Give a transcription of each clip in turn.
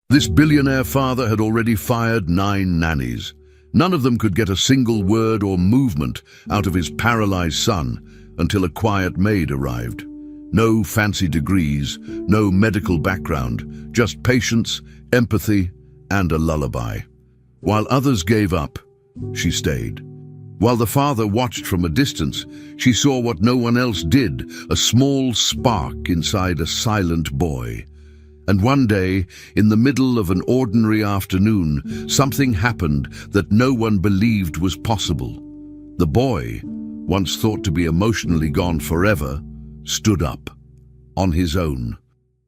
This billionaire father had already fired 9 nannies. None of them could get a single word or movement out of his paralyzed son until a quiet maid arrived. No fancy degrees, no medical background, just patience, empathy, and a lullaby. While others gave up, she stayed. While the father watched from a distance, she saw what no one else did, a small spark inside a silent boy. And one day, in the middle of an ordinary afternoon, something happened that no one believed was possible. The boy, once thought to be emotionally gone forever, stood up, on his own.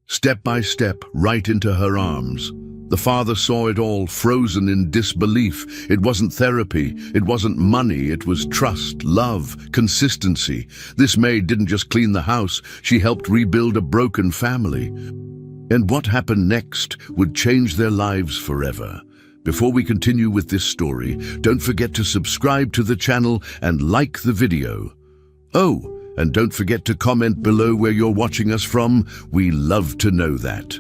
Step by step, right into her arms. The father saw it all, frozen in disbelief. It wasn't therapy, it wasn't money, it was trust, love, consistency. This maid didn't just clean the house, she helped rebuild a broken family. And what happened next would change their lives forever. Before we continue with this story, don't forget to subscribe to the channel and like the video. Oh, and don't forget to comment below where you're watching us from. We love to know that.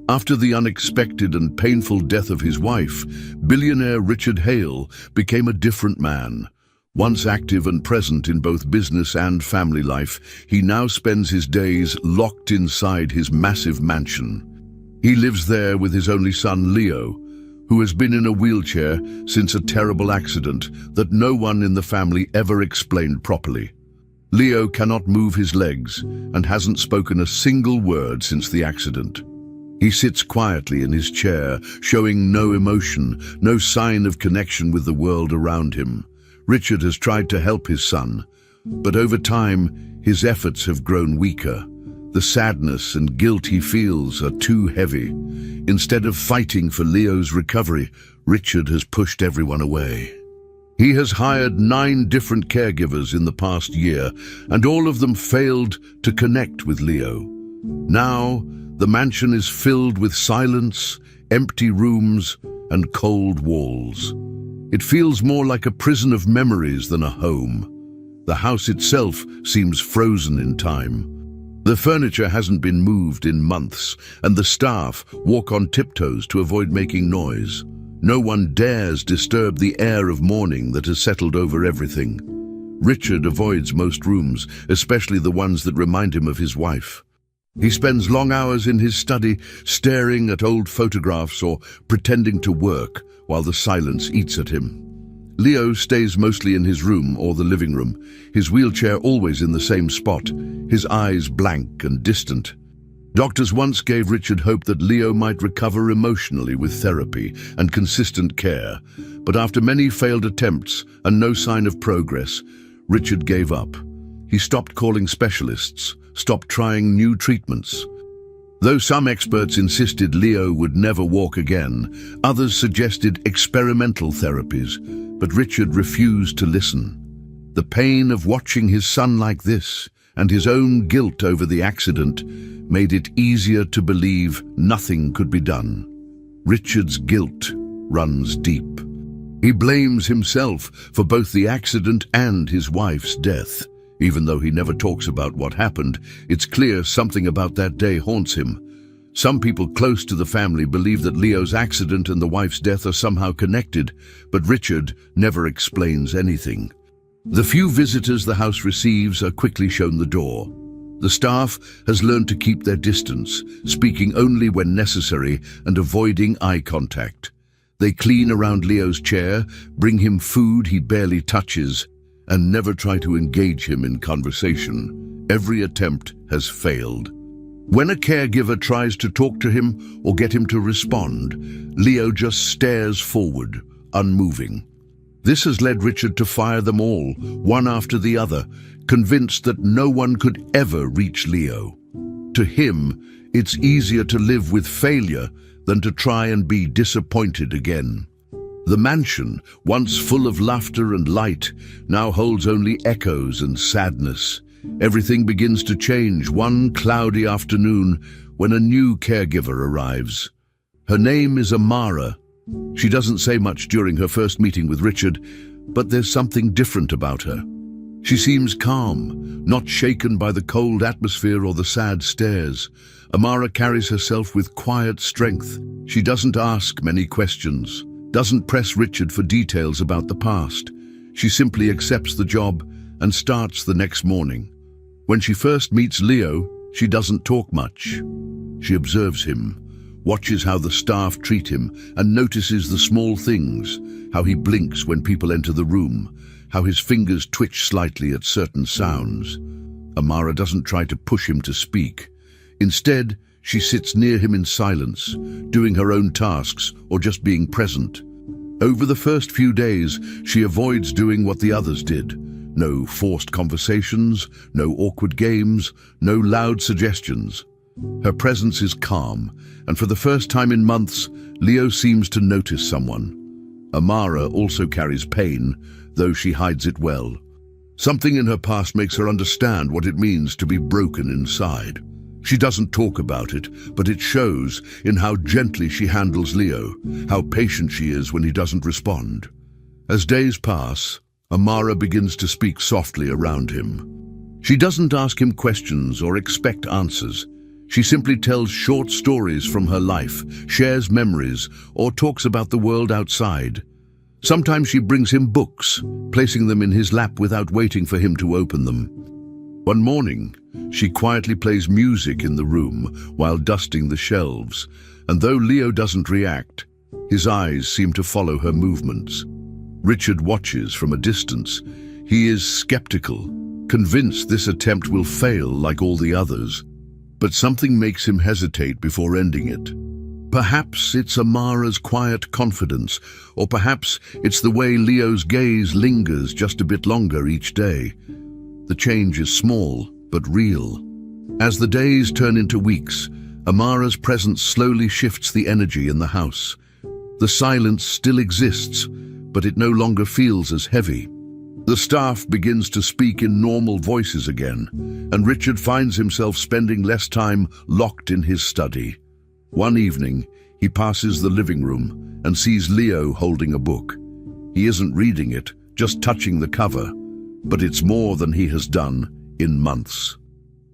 After the unexpected and painful death of his wife, billionaire Richard Hale became a different man. Once active and present in both business and family life, he now spends his days locked inside his massive mansion. He lives there with his only son, Leo, who has been in a wheelchair since a terrible accident that no one in the family ever explained properly. Leo cannot move his legs and hasn't spoken a single word since the accident. He sits quietly in his chair, showing no emotion, no sign of connection with the world around him. Richard has tried to help his son, but over time, his efforts have grown weaker. The sadness and guilt he feels are too heavy. Instead of fighting for Leo's recovery, Richard has pushed everyone away. He has hired 9 different caregivers in the past year, and all of them failed to connect with Leo. Now, the mansion is filled with silence, empty rooms, and cold walls. It feels more like a prison of memories than a home. The house itself seems frozen in time. The furniture hasn't been moved in months, and the staff walk on tiptoes to avoid making noise. No one dares disturb the air of mourning that has settled over everything. Richard avoids most rooms, especially the ones that remind him of his wife. He spends long hours in his study, staring at old photographs or pretending to work, while the silence eats at him. Leo stays mostly in his room or the living room, his wheelchair always in the same spot, his eyes blank and distant. Doctors once gave Richard hope that Leo might recover emotionally with therapy and consistent care, but after many failed attempts and no sign of progress, Richard gave up. He stopped calling specialists, stopped trying new treatments. Though some experts insisted Leo would never walk again, others suggested experimental therapies, but Richard refused to listen. The pain of watching his son like this, and his own guilt over the accident, made it easier to believe nothing could be done. Richard's guilt runs deep. He blames himself for both the accident and his wife's death. Even though he never talks about what happened, it's clear something about that day haunts him. Some people close to the family believe that Leo's accident and the wife's death are somehow connected, but Richard never explains anything. The few visitors the house receives are quickly shown the door. The staff has learned to keep their distance, speaking only when necessary and avoiding eye contact. They clean around Leo's chair, bring him food he barely touches, and never try to engage him in conversation. Every attempt has failed. When a caregiver tries to talk to him or get him to respond, Leo just stares forward, unmoving. This has led Richard to fire them all, one after the other, convinced that no one could ever reach Leo. To him, it's easier to live with failure than to try and be disappointed again. The mansion, once full of laughter and light, now holds only echoes and sadness. Everything begins to change one cloudy afternoon when a new caregiver arrives. Her name is Amara. She doesn't say much during her first meeting with Richard, but there's something different about her. She seems calm, not shaken by the cold atmosphere or the sad stares. Amara carries herself with quiet strength. She doesn't ask many questions, doesn't press Richard for details about the past. She simply accepts the job and starts the next morning. When she first meets Leo, she doesn't talk much. She observes him, watches how the staff treat him, and notices the small things, how he blinks when people enter the room, how his fingers twitch slightly at certain sounds. Amara doesn't try to push him to speak. Instead, she sits near him in silence, doing her own tasks or just being present. Over the first few days, she avoids doing what the others did. No forced conversations, no awkward games, no loud suggestions. Her presence is calm, and for the first time in months, Leo seems to notice someone. Amara also carries pain, though she hides it well. Something in her past makes her understand what it means to be broken inside. She doesn't talk about it, but it shows in how gently she handles Leo, how patient she is when he doesn't respond. As days pass, Amara begins to speak softly around him. She doesn't ask him questions or expect answers. She simply tells short stories from her life, shares memories, or talks about the world outside. Sometimes she brings him books, placing them in his lap without waiting for him to open them. One morning, she quietly plays music in the room while dusting the shelves, and though Leo doesn't react, his eyes seem to follow her movements. Richard watches from a distance. He is skeptical, convinced this attempt will fail like all the others. But something makes him hesitate before ending it. Perhaps it's Amara's quiet confidence, or perhaps it's the way Leo's gaze lingers just a bit longer each day. The change is small, but real. As the days turn into weeks, Amara's presence slowly shifts the energy in the house. The silence still exists, but it no longer feels as heavy. The staff begins to speak in normal voices again, and Richard finds himself spending less time locked in his study. One evening, he passes the living room and sees Leo holding a book. He isn't reading it, just touching the cover, but it's more than he has done in months.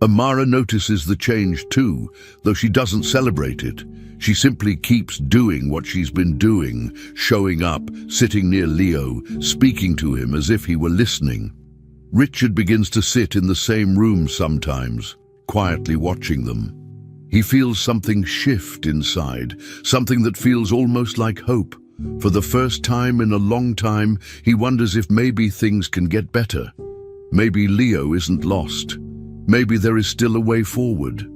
Amara notices the change too, though she doesn't celebrate it. She simply keeps doing what she's been doing, showing up, sitting near Leo, speaking to him as if he were listening. Richard begins to sit in the same room sometimes, quietly watching them. He feels something shift inside, something that feels almost like hope. For the first time in a long time, he wonders if maybe things can get better. Maybe Leo isn't lost. Maybe there is still a way forward.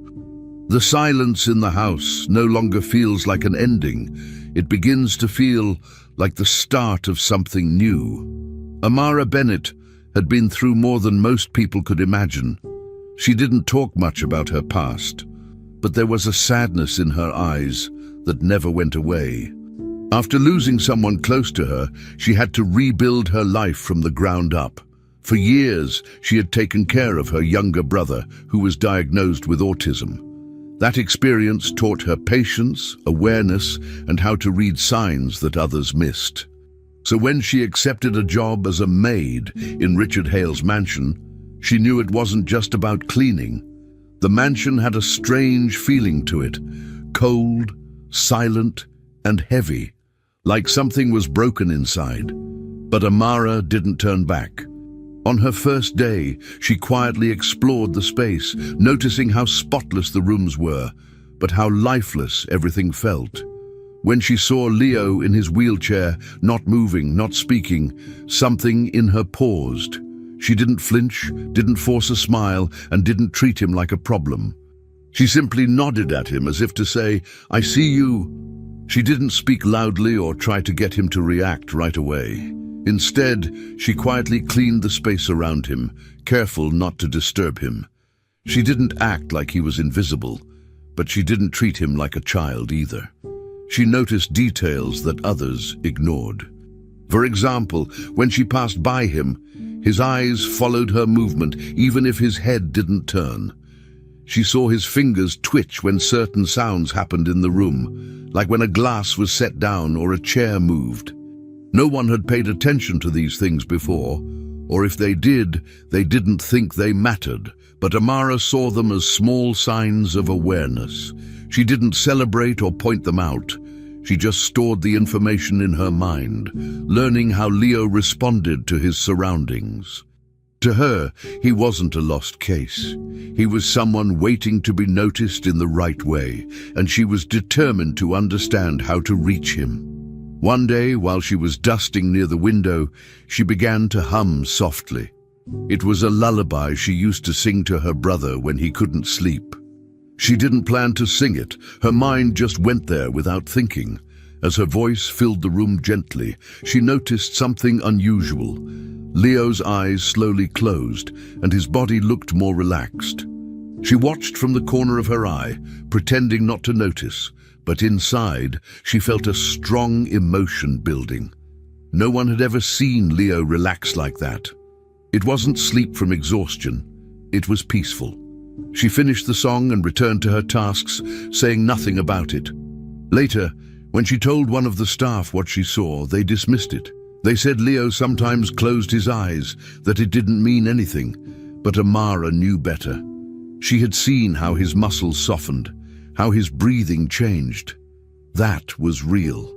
The silence in the house no longer feels like an ending. It begins to feel like the start of something new. Amara Bennett had been through more than most people could imagine. She didn't talk much about her past, but there was a sadness in her eyes that never went away. After losing someone close to her, she had to rebuild her life from the ground up. For years, she had taken care of her younger brother, who was diagnosed with autism. That experience taught her patience, awareness, and how to read signs that others missed. So when she accepted a job as a maid in Richard Hale's mansion, she knew it wasn't just about cleaning. The mansion had a strange feeling to it, cold, silent, and heavy, like something was broken inside. But Amara didn't turn back. On her first day, she quietly explored the space, noticing how spotless the rooms were, but how lifeless everything felt. When she saw Leo in his wheelchair, not moving, not speaking, something in her paused. She didn't flinch, didn't force a smile, and didn't treat him like a problem. She simply nodded at him as if to say, "I see you." She didn't speak loudly or try to get him to react right away. Instead, she quietly cleaned the space around him, careful not to disturb him. She didn't act like he was invisible, but she didn't treat him like a child either. She noticed details that others ignored. For example, when she passed by him, his eyes followed her movement even if his head didn't turn. She saw his fingers twitch when certain sounds happened in the room, like when a glass was set down or a chair moved. No one had paid attention to these things before, or if they did, they didn't think they mattered. but Amara saw them as small signs of awareness. She didn't celebrate or point them out. She just stored the information in her mind, learning how Leo responded to his surroundings. To her, he wasn't a lost case. He was someone waiting to be noticed in the right way, and she was determined to understand how to reach him. One day, while she was dusting near the window, she began to hum softly. It was a lullaby she used to sing to her brother when he couldn't sleep. She didn't plan to sing it. Her mind just went there without thinking. As her voice filled the room gently, she noticed something unusual. Leo's eyes slowly closed, and his body looked more relaxed. She watched from the corner of her eye, pretending not to notice, but inside, she felt a strong emotion building. No one had ever seen Leo relax like that. It wasn't sleep from exhaustion. It was peaceful. She finished the song and returned to her tasks, saying nothing about it. Later, when she told one of the staff what she saw, they dismissed it. They said Leo sometimes closed his eyes, that it didn't mean anything, but Amara knew better. She had seen how his muscles softened, how his breathing changed. That was real.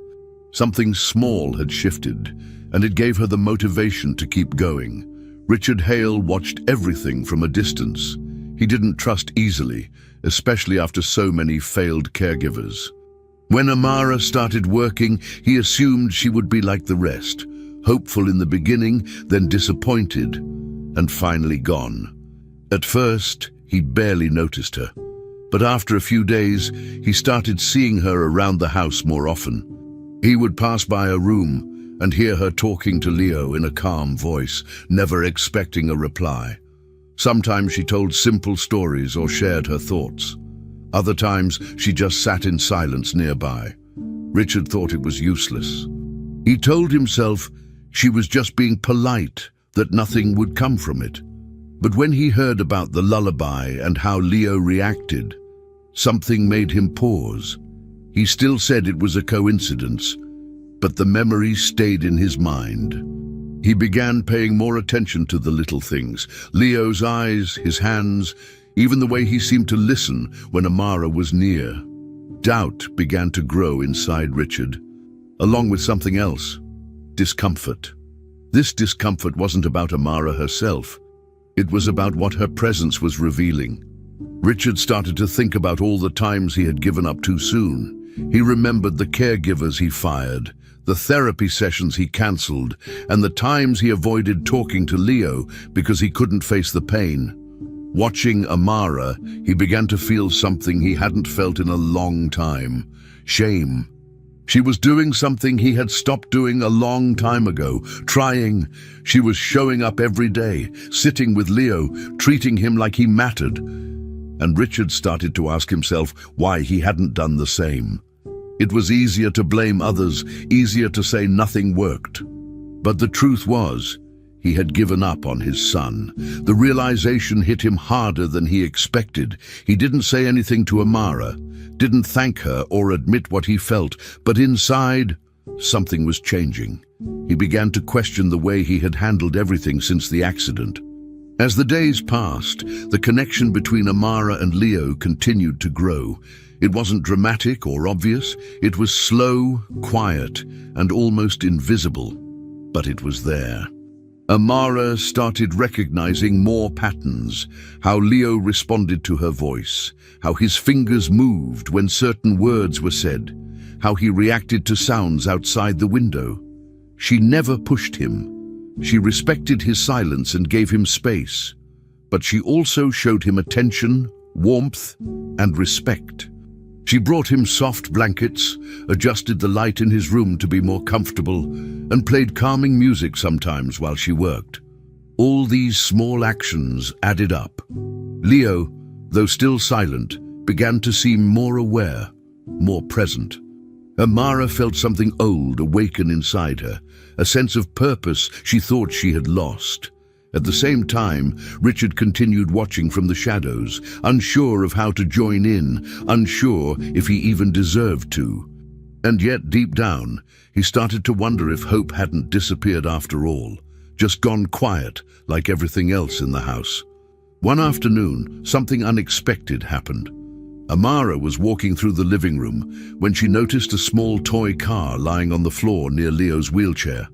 Something small had shifted, and it gave her the motivation to keep going. Richard Hale watched everything from a distance. He didn't trust easily, especially after so many failed caregivers. When Amara started working, he assumed she would be like the rest, hopeful in the beginning, then disappointed, and finally gone. At first, he barely noticed her, but after a few days, he started seeing her around the house more often. He would pass by a room and hear her talking to Leo in a calm voice, never expecting a reply. Sometimes she told simple stories or shared her thoughts. Other times, she just sat in silence nearby. Richard thought it was useless. He told himself she was just being polite, that nothing would come from it. But when he heard about the lullaby and how Leo reacted, something made him pause. He still said it was a coincidence, but the memory stayed in his mind. He began paying more attention to the little things, Leo's eyes, his hands, even the way he seemed to listen when Amara was near. Doubt began to grow inside Richard, along with something else, discomfort. This discomfort wasn't about Amara herself. It was about what her presence was revealing. Richard started to think about all the times he had given up too soon. He remembered the caregivers he fired, the therapy sessions he cancelled, and the times he avoided talking to Leo because he couldn't face the pain. Watching Amara, he began to feel something he hadn't felt in a long time: shame. She was doing something he had stopped doing a long time ago, trying. She was showing up every day, sitting with Leo, treating him like he mattered. And Richard started to ask himself why he hadn't done the same. It was easier to blame others, easier to say nothing worked. But the truth was, he had given up on his son. The realization hit him harder than he expected. He didn't say anything to Amara, didn't thank her or admit what he felt, but inside, something was changing. He began to question the way he had handled everything since the accident. As the days passed, the connection between Amara and Leo continued to grow. It wasn't dramatic or obvious. It was slow, quiet, and almost invisible. But it was there. Amara started recognizing more patterns, how Leo responded to her voice, how his fingers moved when certain words were said, how he reacted to sounds outside the window. She never pushed him. She respected his silence and gave him space, but she also showed him attention, warmth, and respect. She brought him soft blankets, adjusted the light in his room to be more comfortable, and played calming music sometimes while she worked. All these small actions added up. Leo, though still silent, began to seem more aware, more present. Amara felt something old awaken inside her, a sense of purpose she thought she had lost. At the same time, Richard continued watching from the shadows, unsure of how to join in, unsure if he even deserved to. And yet, deep down, he started to wonder if hope hadn't disappeared after all, just gone quiet like everything else in the house. One afternoon, something unexpected happened. Amara was walking through the living room when she noticed a small toy car lying on the floor near Leo's wheelchair.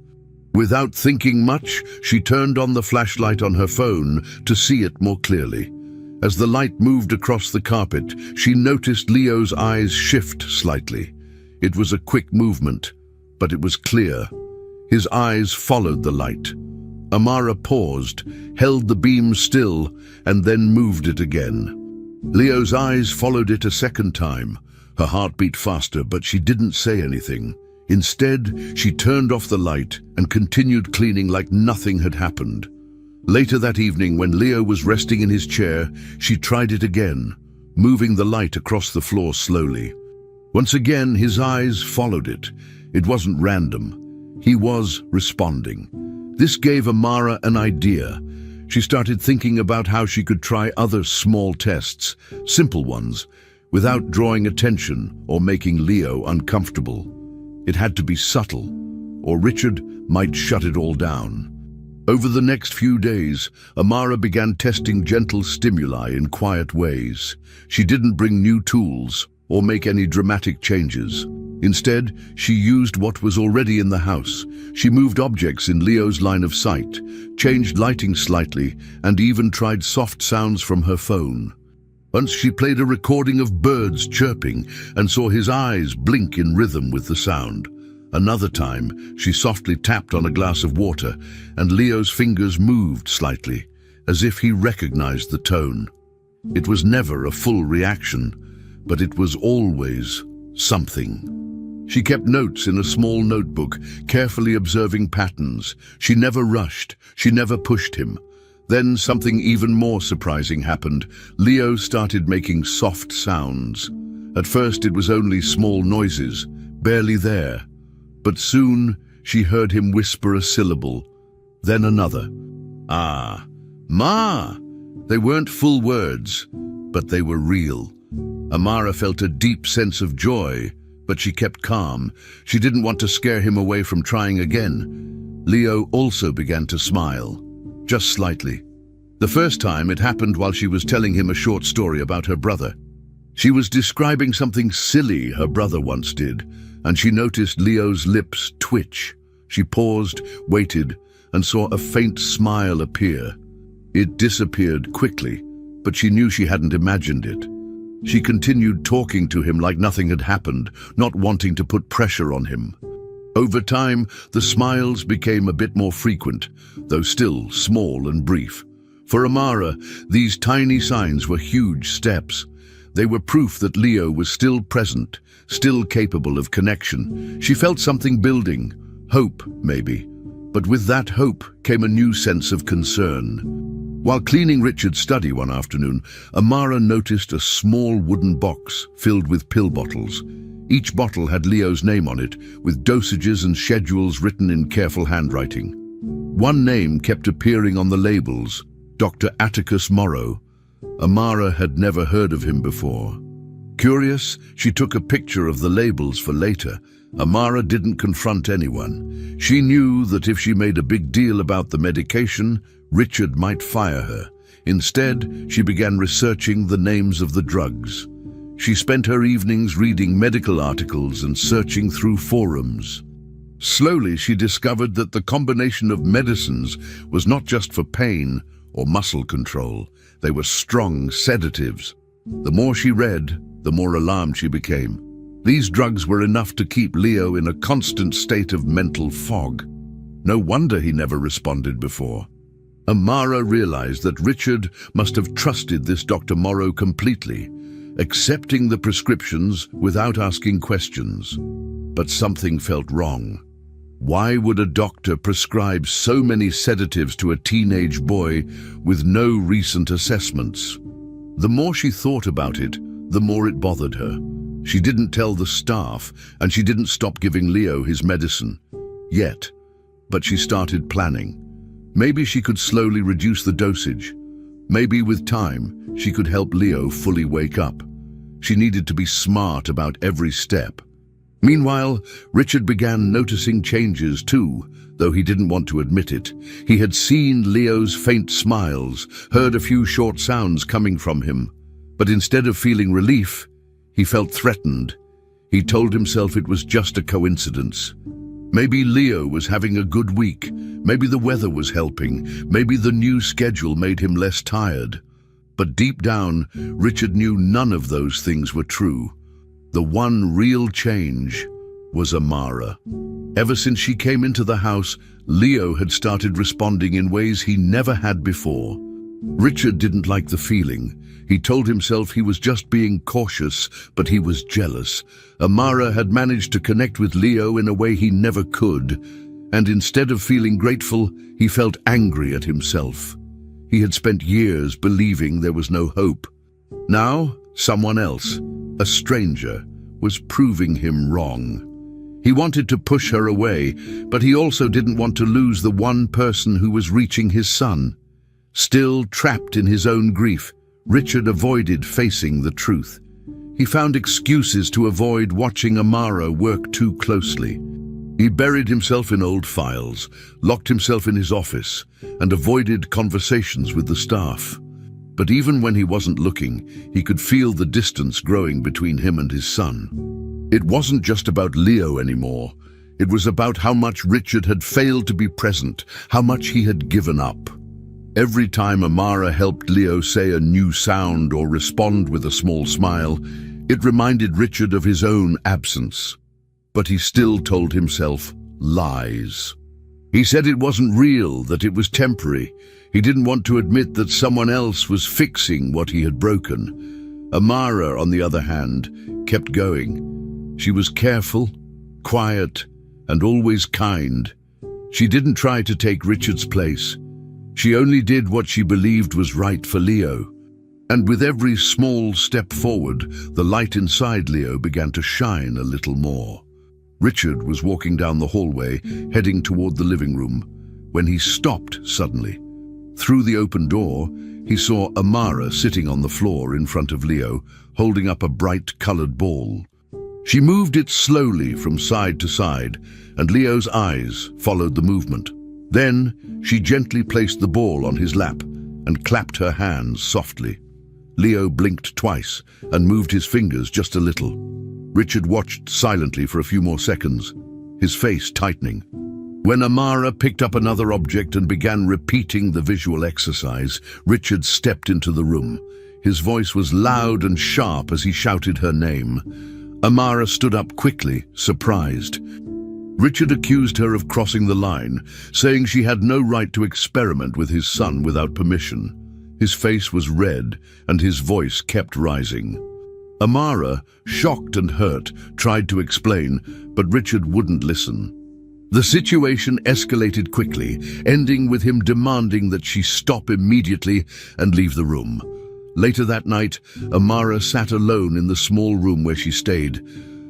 Without thinking much, she turned on the flashlight on her phone to see it more clearly. As the light moved across the carpet, she noticed Leo's eyes shift slightly. It was a quick movement, but it was clear. His eyes followed the light. Amara paused, held the beam still, and then moved it again. Leo's eyes followed it a second time. Her heart beat faster, but she didn't say anything. Instead, she turned off the light and continued cleaning like nothing had happened. Later that evening, when Leo was resting in his chair, she tried it again, moving the light across the floor slowly. Once again, his eyes followed it. It wasn't random. He was responding. This gave Amara an idea. She started thinking about how she could try other small tests, simple ones, without drawing attention or making Leo uncomfortable. It had to be subtle, or Richard might shut it all down. Over the next few days, Amara began testing gentle stimuli in quiet ways. She didn't bring new tools or make any dramatic changes. Instead, she used what was already in the house. She moved objects in Leo's line of sight, changed lighting slightly, and even tried soft sounds from her phone. Once she played a recording of birds chirping and saw his eyes blink in rhythm with the sound. Another time, she softly tapped on a glass of water, and Leo's fingers moved slightly, as if he recognized the tone. It was never a full reaction, but it was always something. She kept notes in a small notebook, carefully observing patterns. She never rushed, she never pushed him. Then something even more surprising happened. Leo started making soft sounds. At first it was only small noises, barely there. But soon she heard him whisper a syllable, then another. Ah, Ma! They weren't full words, but they were real. Amara felt a deep sense of joy, but she kept calm. She didn't want to scare him away from trying again. Leo also began to smile, just slightly. The first time it happened while she was telling him a short story about her brother. She was describing something silly her brother once did, and she noticed Leo's lips twitch. She paused, waited, and saw a faint smile appear. It disappeared quickly, but she knew she hadn't imagined it. She continued talking to him like nothing had happened, not wanting to put pressure on him. Over time, the smiles became a bit more frequent, though still small and brief. For Amara, these tiny signs were huge steps. They were proof that Leo was still present, still capable of connection. She felt something building, hope maybe. But with that hope came a new sense of concern. While cleaning Richard's study one afternoon, Amara noticed a small wooden box filled with pill bottles. Each bottle had Leo's name on it, with dosages and schedules written in careful handwriting. One name kept appearing on the labels, Dr. Atticus Morrow. Amara had never heard of him before. Curious, she took a picture of the labels for later. Amara didn't confront anyone. She knew that if she made a big deal about the medication, Richard might fire her. Instead, she began researching the names of the drugs. She spent her evenings reading medical articles and searching through forums. Slowly, she discovered that the combination of medicines was not just for pain or muscle control. They were strong sedatives. The more she read, the more alarmed she became. These drugs were enough to keep Leo in a constant state of mental fog. No wonder he never responded before. Amara realized that Richard must have trusted this Dr. Morrow completely, accepting the prescriptions without asking questions. But something felt wrong. Why would a doctor prescribe so many sedatives to a teenage boy with no recent assessments? The more she thought about it, the more it bothered her. She didn't tell the staff, and she didn't stop giving Leo his medicine. Yet. But she started planning. Maybe she could slowly reduce the dosage. Maybe with time, she could help Leo fully wake up. She needed to be smart about every step. Meanwhile, Richard began noticing changes too, though he didn't want to admit it. He had seen Leo's faint smiles, heard a few short sounds coming from him. But instead of feeling relief, he felt threatened. He told himself it was just a coincidence. Maybe Leo was having a good week. Maybe the weather was helping. Maybe the new schedule made him less tired. But deep down, Richard knew none of those things were true. The one real change was Amara. Ever since she came into the house, Leo had started responding in ways he never had before. Richard didn't like the feeling. He told himself he was just being cautious, but he was jealous. Amara had managed to connect with Leo in a way he never could, and instead of feeling grateful, he felt angry at himself. He had spent years believing there was no hope. Now, someone else, a stranger, was proving him wrong. He wanted to push her away, but he also didn't want to lose the one person who was reaching his son. Still trapped in his own grief, Richard avoided facing the truth. He found excuses to avoid watching Amara work too closely. He buried himself in old files, locked himself in his office, and avoided conversations with the staff. But even when he wasn't looking, he could feel the distance growing between him and his son. It wasn't just about Leo anymore. It was about how much Richard had failed to be present, how much he had given up. Every time Amara helped Leo say a new sound or respond with a small smile, it reminded Richard of his own absence. But he still told himself lies. He said it wasn't real, that it was temporary. He didn't want to admit that someone else was fixing what he had broken. Amara, on the other hand, kept going. She was careful, quiet, and always kind. She didn't try to take Richard's place. She only did what she believed was right for Leo. And with every small step forward, the light inside Leo began to shine a little more. Richard was walking down the hallway, heading toward the living room, when he stopped suddenly. Through the open door, he saw Amara sitting on the floor in front of Leo, holding up a bright-colored ball. She moved it slowly from side to side, and Leo's eyes followed the movement. Then she gently placed the ball on his lap and clapped her hands softly. Leo blinked twice and moved his fingers just a little. Richard watched silently for a few more seconds, his face tightening. When Amara picked up another object and began repeating the visual exercise, Richard stepped into the room. His voice was loud and sharp as he shouted her name. Amara stood up quickly, surprised. Richard accused her of crossing the line, saying she had no right to experiment with his son without permission. His face was red, and his voice kept rising. Amara, shocked and hurt, tried to explain, but Richard wouldn't listen. The situation escalated quickly, ending with him demanding that she stop immediately and leave the room. Later that night, Amara sat alone in the small room where she stayed.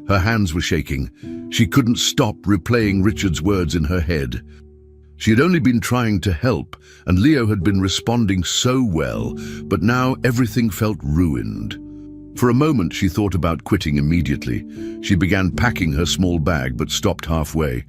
Her hands were shaking. She couldn't stop replaying Richard's words in her head. She had only been trying to help, and Leo had been responding so well, but now everything felt ruined. For a moment, she thought about quitting immediately. She began packing her small bag, but stopped halfway.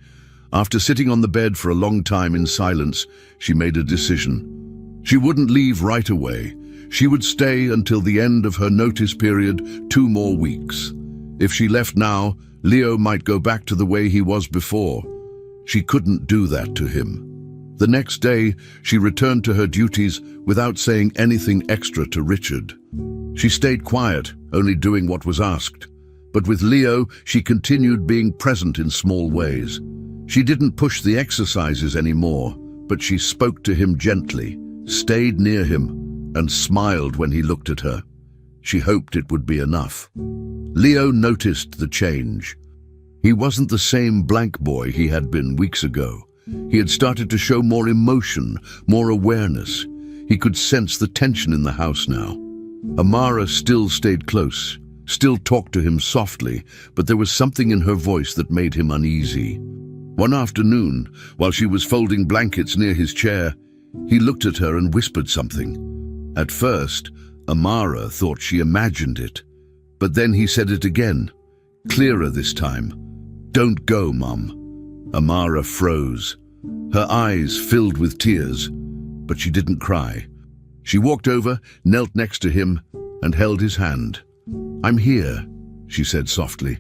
After sitting on the bed for a long time in silence, she made a decision. She wouldn't leave right away. She would stay until the end of her notice period, 2 more weeks. If she left now, Leo might go back to the way he was before. She couldn't do that to him. The next day, she returned to her duties without saying anything extra to Richard. She stayed quiet, only doing what was asked. But with Leo, she continued being present in small ways. She didn't push the exercises anymore, but she spoke to him gently, stayed near him, and smiled when he looked at her. She hoped it would be enough. Leo noticed the change. He wasn't the same blank boy he had been weeks ago. He had started to show more emotion, more awareness. He could sense the tension in the house now. Amara still stayed close, still talked to him softly, but there was something in her voice that made him uneasy. One afternoon, while she was folding blankets near his chair, he looked at her and whispered something. At first, Amara thought she imagined it, but then he said it again, clearer this time. "Don't go, Mum." Amara froze. Her eyes filled with tears, but she didn't cry. She walked over, knelt next to him, and held his hand. "I'm here," she said softly.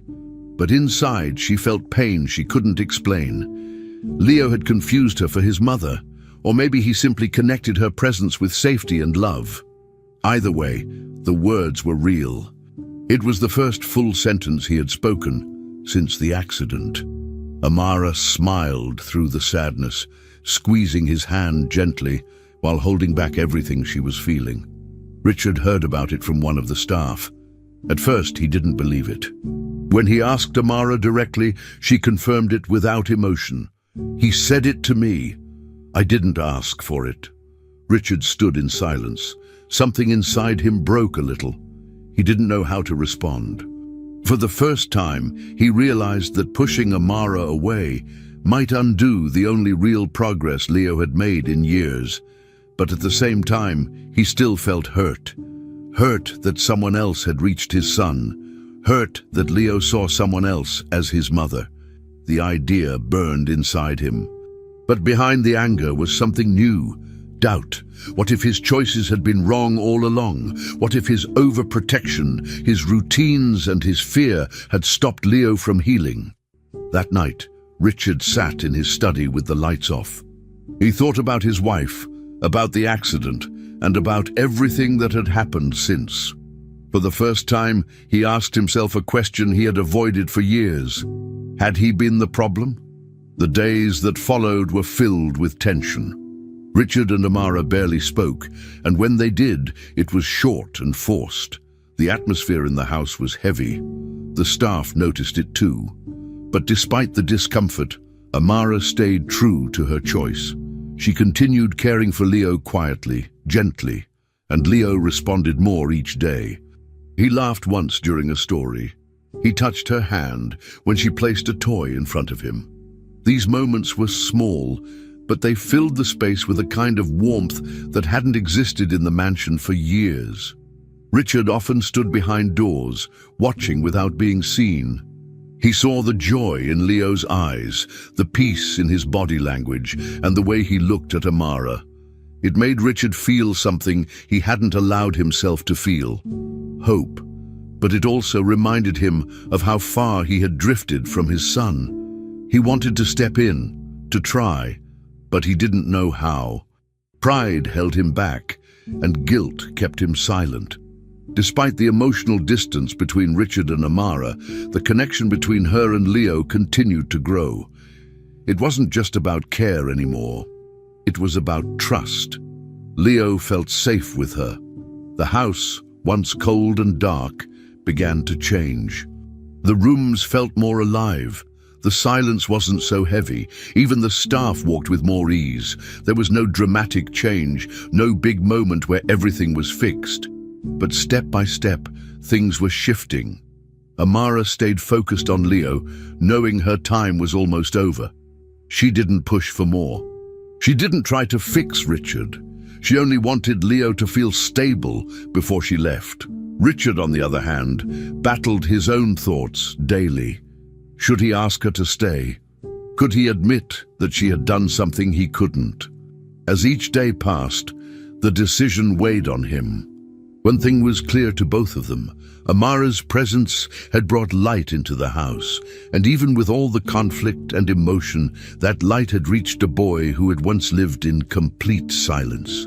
But inside she felt pain she couldn't explain. Leo had confused her for his mother, or maybe he simply connected her presence with safety and love. Either way, the words were real. It was the first full sentence he had spoken since the accident. Amara smiled through the sadness, squeezing his hand gently while holding back everything she was feeling. Richard heard about it from one of the staff. At first, he didn't believe it. When he asked Amara directly, she confirmed it without emotion. "He said it to me. I didn't ask for it." Richard stood in silence. Something inside him broke a little. He didn't know how to respond. For the first time, he realized that pushing Amara away might undo the only real progress Leo had made in years. But at the same time, he still felt hurt. Hurt that someone else had reached his son. Hurt that Leo saw someone else as his mother. The idea burned inside him. But behind the anger was something new. Doubt. What if his choices had been wrong all along? What if his overprotection, his routines and his fear had stopped Leo from healing? That night, Richard sat in his study with the lights off. He thought about his wife, about the accident, and about everything that had happened since. For the first time, he asked himself a question he had avoided for years. Had he been the problem? The days that followed were filled with tension. Richard and Amara barely spoke, and when they did, it was short and forced. The atmosphere in the house was heavy. The staff noticed it too. But despite the discomfort, Amara stayed true to her choice. She continued caring for Leo quietly, gently, and Leo responded more each day. He laughed once during a story. He touched her hand when she placed a toy in front of him. These moments were small, but they filled the space with a kind of warmth that hadn't existed in the mansion for years. Richard often stood behind doors, watching without being seen. He saw the joy in Leo's eyes, the peace in his body language, and the way he looked at Amara. It made Richard feel something he hadn't allowed himself to feel: hope. But it also reminded him of how far he had drifted from his son. He wanted to step in, to try, but he didn't know how. Pride held him back, and guilt kept him silent. Despite the emotional distance between Richard and Amara, the connection between her and Leo continued to grow. It wasn't just about care anymore. It was about trust. Leo felt safe with her. The house, once cold and dark, began to change. The rooms felt more alive. The silence wasn't so heavy. Even the staff walked with more ease. There was no dramatic change, no big moment where everything was fixed. But step by step, things were shifting. Amara stayed focused on Leo, knowing her time was almost over. She didn't push for more. She didn't try to fix Richard. She only wanted Leo to feel stable before she left. Richard, on the other hand, battled his own thoughts daily. Should he ask her to stay? Could he admit that she had done something he couldn't? As each day passed, the decision weighed on him. One thing was clear to both of them. Amara's presence had brought light into the house, and even with all the conflict and emotion, that light had reached a boy who had once lived in complete silence.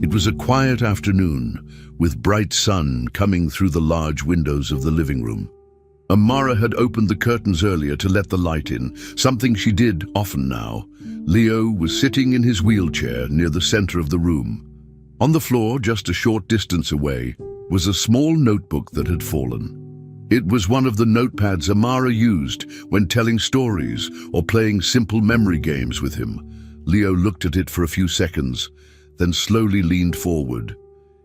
It was a quiet afternoon, with bright sun coming through the large windows of the living room. Amara had opened the curtains earlier to let the light in, something she did often now. Leo was sitting in his wheelchair near the center of the room. On the floor, just a short distance away, was a small notebook that had fallen. It was one of the notepads Amara used when telling stories or playing simple memory games with him. Leo looked at it for a few seconds, then slowly leaned forward.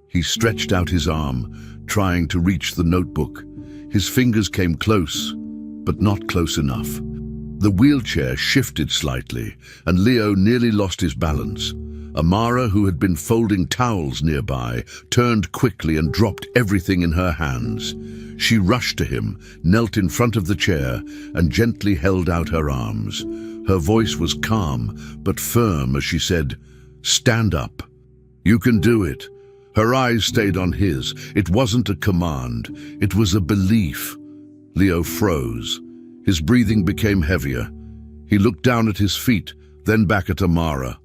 He stretched out his arm, trying to reach the notebook. His fingers came close, but not close enough. The wheelchair shifted slightly, and Leo nearly lost his balance. Amara, who had been folding towels nearby, turned quickly and dropped everything in her hands. She rushed to him, knelt in front of the chair, and gently held out her arms. Her voice was calm but firm as she said, "Stand up. You can do it." Her eyes stayed on his. It wasn't a command, it was a belief. Leo froze. His breathing became heavier. He looked down at his feet, then back at Amara.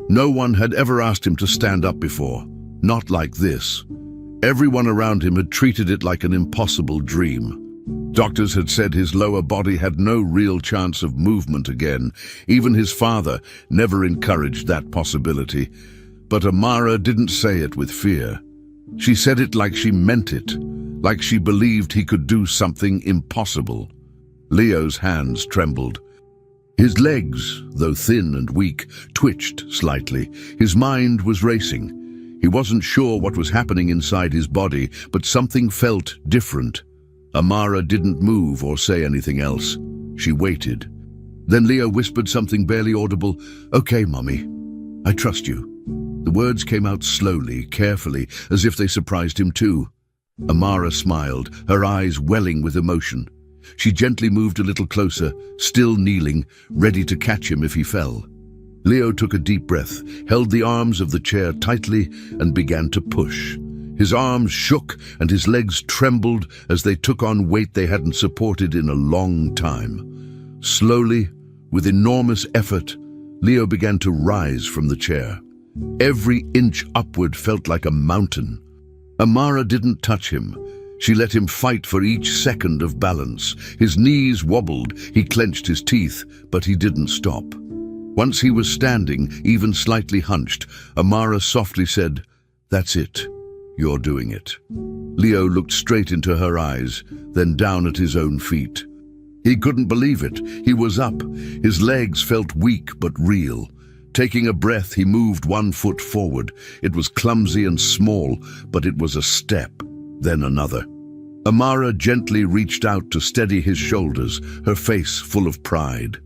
No one had ever asked him to stand up before, not like this. Everyone around him had treated it like an impossible dream. Doctors had said his lower body had no real chance of movement again. Even his father never encouraged that possibility. But Amara didn't say it with fear. She said it like she meant it, like she believed he could do something impossible. Leo's hands trembled. His legs, though thin and weak, twitched slightly. His mind was racing. He wasn't sure what was happening inside his body, but something felt different. Amara didn't move or say anything else. She waited. Then Leo whispered something barely audible. "Okay, Mommy, I trust you." The words came out slowly, carefully, as if they surprised him too. Amara smiled, her eyes welling with emotion. She gently moved a little closer, still kneeling, ready to catch him if he fell. Leo took a deep breath, held the arms of the chair tightly, and began to push. His arms shook and his legs trembled as they took on weight they hadn't supported in a long time. Slowly, with enormous effort, Leo began to rise from the chair. Every inch upward felt like a mountain. Amara didn't touch him. She let him fight for each second of balance. His knees wobbled, he clenched his teeth, but he didn't stop. Once he was standing, even slightly hunched, Amara softly said, "That's it. You're doing it." Leo looked straight into her eyes, then down at his own feet. He couldn't believe it. He was up. His legs felt weak but real. Taking a breath, he moved one foot forward. It was clumsy and small, but it was a step, then another. Amara gently reached out to steady his shoulders, her face full of pride.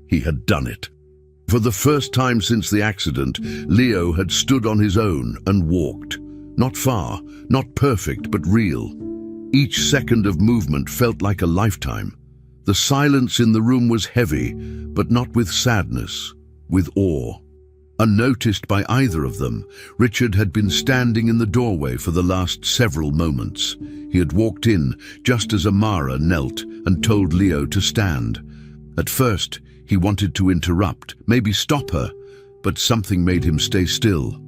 He had done it. For the first time since the accident, Leo had stood on his own and walked. Not far, not perfect, but real. Each second of movement felt like a lifetime. The silence in the room was heavy, but not with sadness, with awe. Unnoticed by either of them, Richard had been standing in the doorway for the last several moments. He had walked in just as Amara knelt and told Leo to stand. At first, he wanted to interrupt, maybe stop her, but something made him stay still.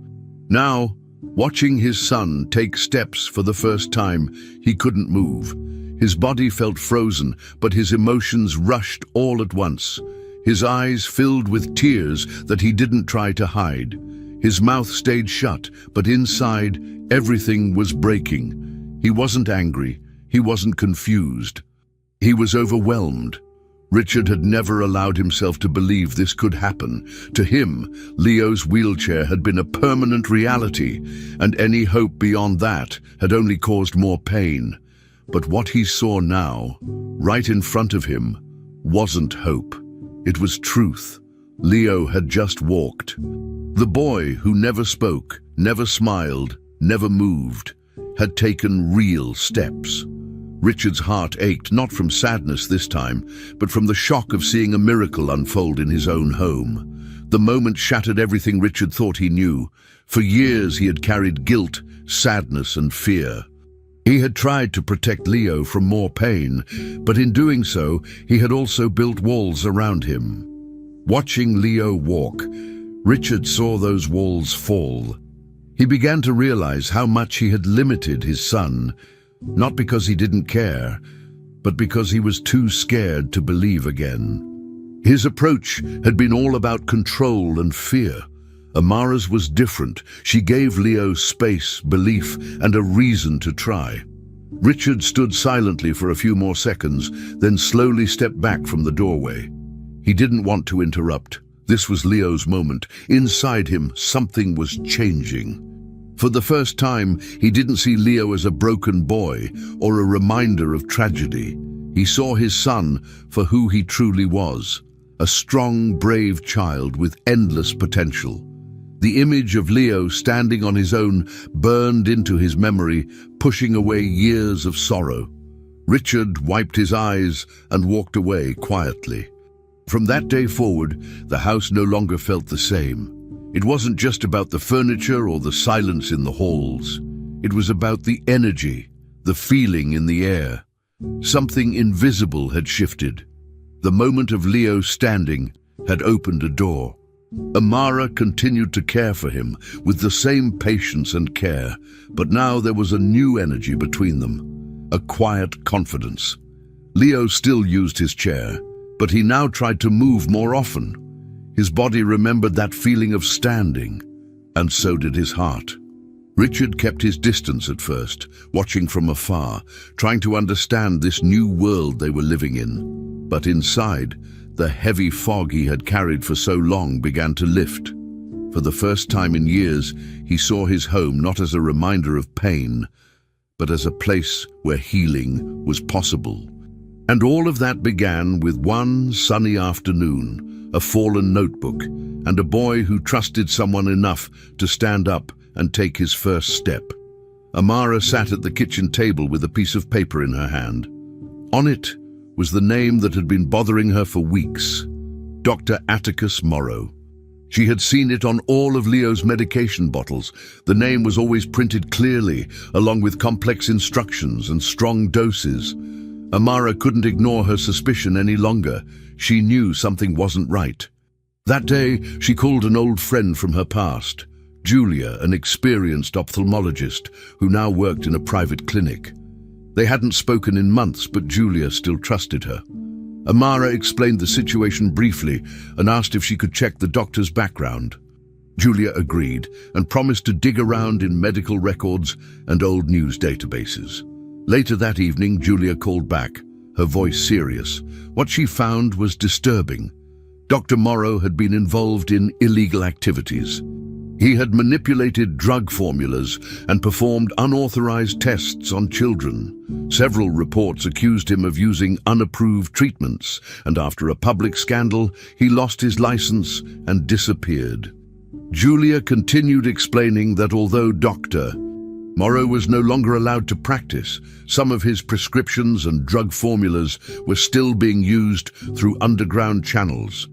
Now, watching his son take steps for the first time, he couldn't move. His body felt frozen, but his emotions rushed all at once. His eyes filled with tears that he didn't try to hide. His mouth stayed shut, but inside, everything was breaking. He wasn't angry. He wasn't confused. He was overwhelmed. Richard had never allowed himself to believe this could happen. To him, Leo's wheelchair had been a permanent reality, and any hope beyond that had only caused more pain. But what he saw now, right in front of him, wasn't hope. It was truth. Leo had just walked. The boy who never spoke, never smiled, never moved, had taken real steps. Richard's heart ached, not from sadness this time, but from the shock of seeing a miracle unfold in his own home. The moment shattered everything Richard thought he knew. For years he had carried guilt, sadness, and fear. He had tried to protect Leo from more pain, but in doing so, he had also built walls around him. Watching Leo walk, Richard saw those walls fall. He began to realize how much he had limited his son, not because he didn't care, but because he was too scared to believe again. His approach had been all about control and fear. Amara's was different. She gave Leo space, belief, and a reason to try. Richard stood silently for a few more seconds, then slowly stepped back from the doorway. He didn't want to interrupt. This was Leo's moment. Inside him, something was changing. For the first time, he didn't see Leo as a broken boy or a reminder of tragedy. He saw his son for who he truly was, a strong, brave child with endless potential. The image of Leo standing on his own burned into his memory, pushing away years of sorrow. Richard wiped his eyes and walked away quietly. From that day forward, the house no longer felt the same. It wasn't just about the furniture or the silence in the halls. It was about the energy, the feeling in the air. Something invisible had shifted. The moment of Leo standing had opened a door. Amara continued to care for him with the same patience and care, but now there was a new energy between them, a quiet confidence. Leo still used his chair, but he now tried to move more often. His body remembered that feeling of standing, and so did his heart. Richard kept his distance at first, watching from afar, trying to understand this new world they were living in. But inside, the heavy fog he had carried for so long began to lift. For the first time in years, he saw his home not as a reminder of pain, but as a place where healing was possible. And all of that began with one sunny afternoon, a fallen notebook, and a boy who trusted someone enough to stand up and take his first step. Amara sat at the kitchen table with a piece of paper in her hand. On it was the name that had been bothering her for weeks, Dr. Atticus Morrow. She had seen it on all of Leo's medication bottles. The name was always printed clearly, along with complex instructions and strong doses. Amara couldn't ignore her suspicion any longer. She knew something wasn't right. That day, she called an old friend from her past, Julia, an experienced ophthalmologist who now worked in a private clinic. They hadn't spoken in months, but Julia still trusted her. Amara explained the situation briefly and asked if she could check the doctor's background. Julia agreed and promised to dig around in medical records and old news databases. Later that evening, Julia called back, her voice serious. What she found was disturbing. Dr. Morrow had been involved in illegal activities. He had manipulated drug formulas and performed unauthorized tests on children. Several reports accused him of using unapproved treatments, and after a public scandal, he lost his license and disappeared. Julia continued explaining that although Dr. Morrow was no longer allowed to practice, some of his prescriptions and drug formulas were still being used through underground channels.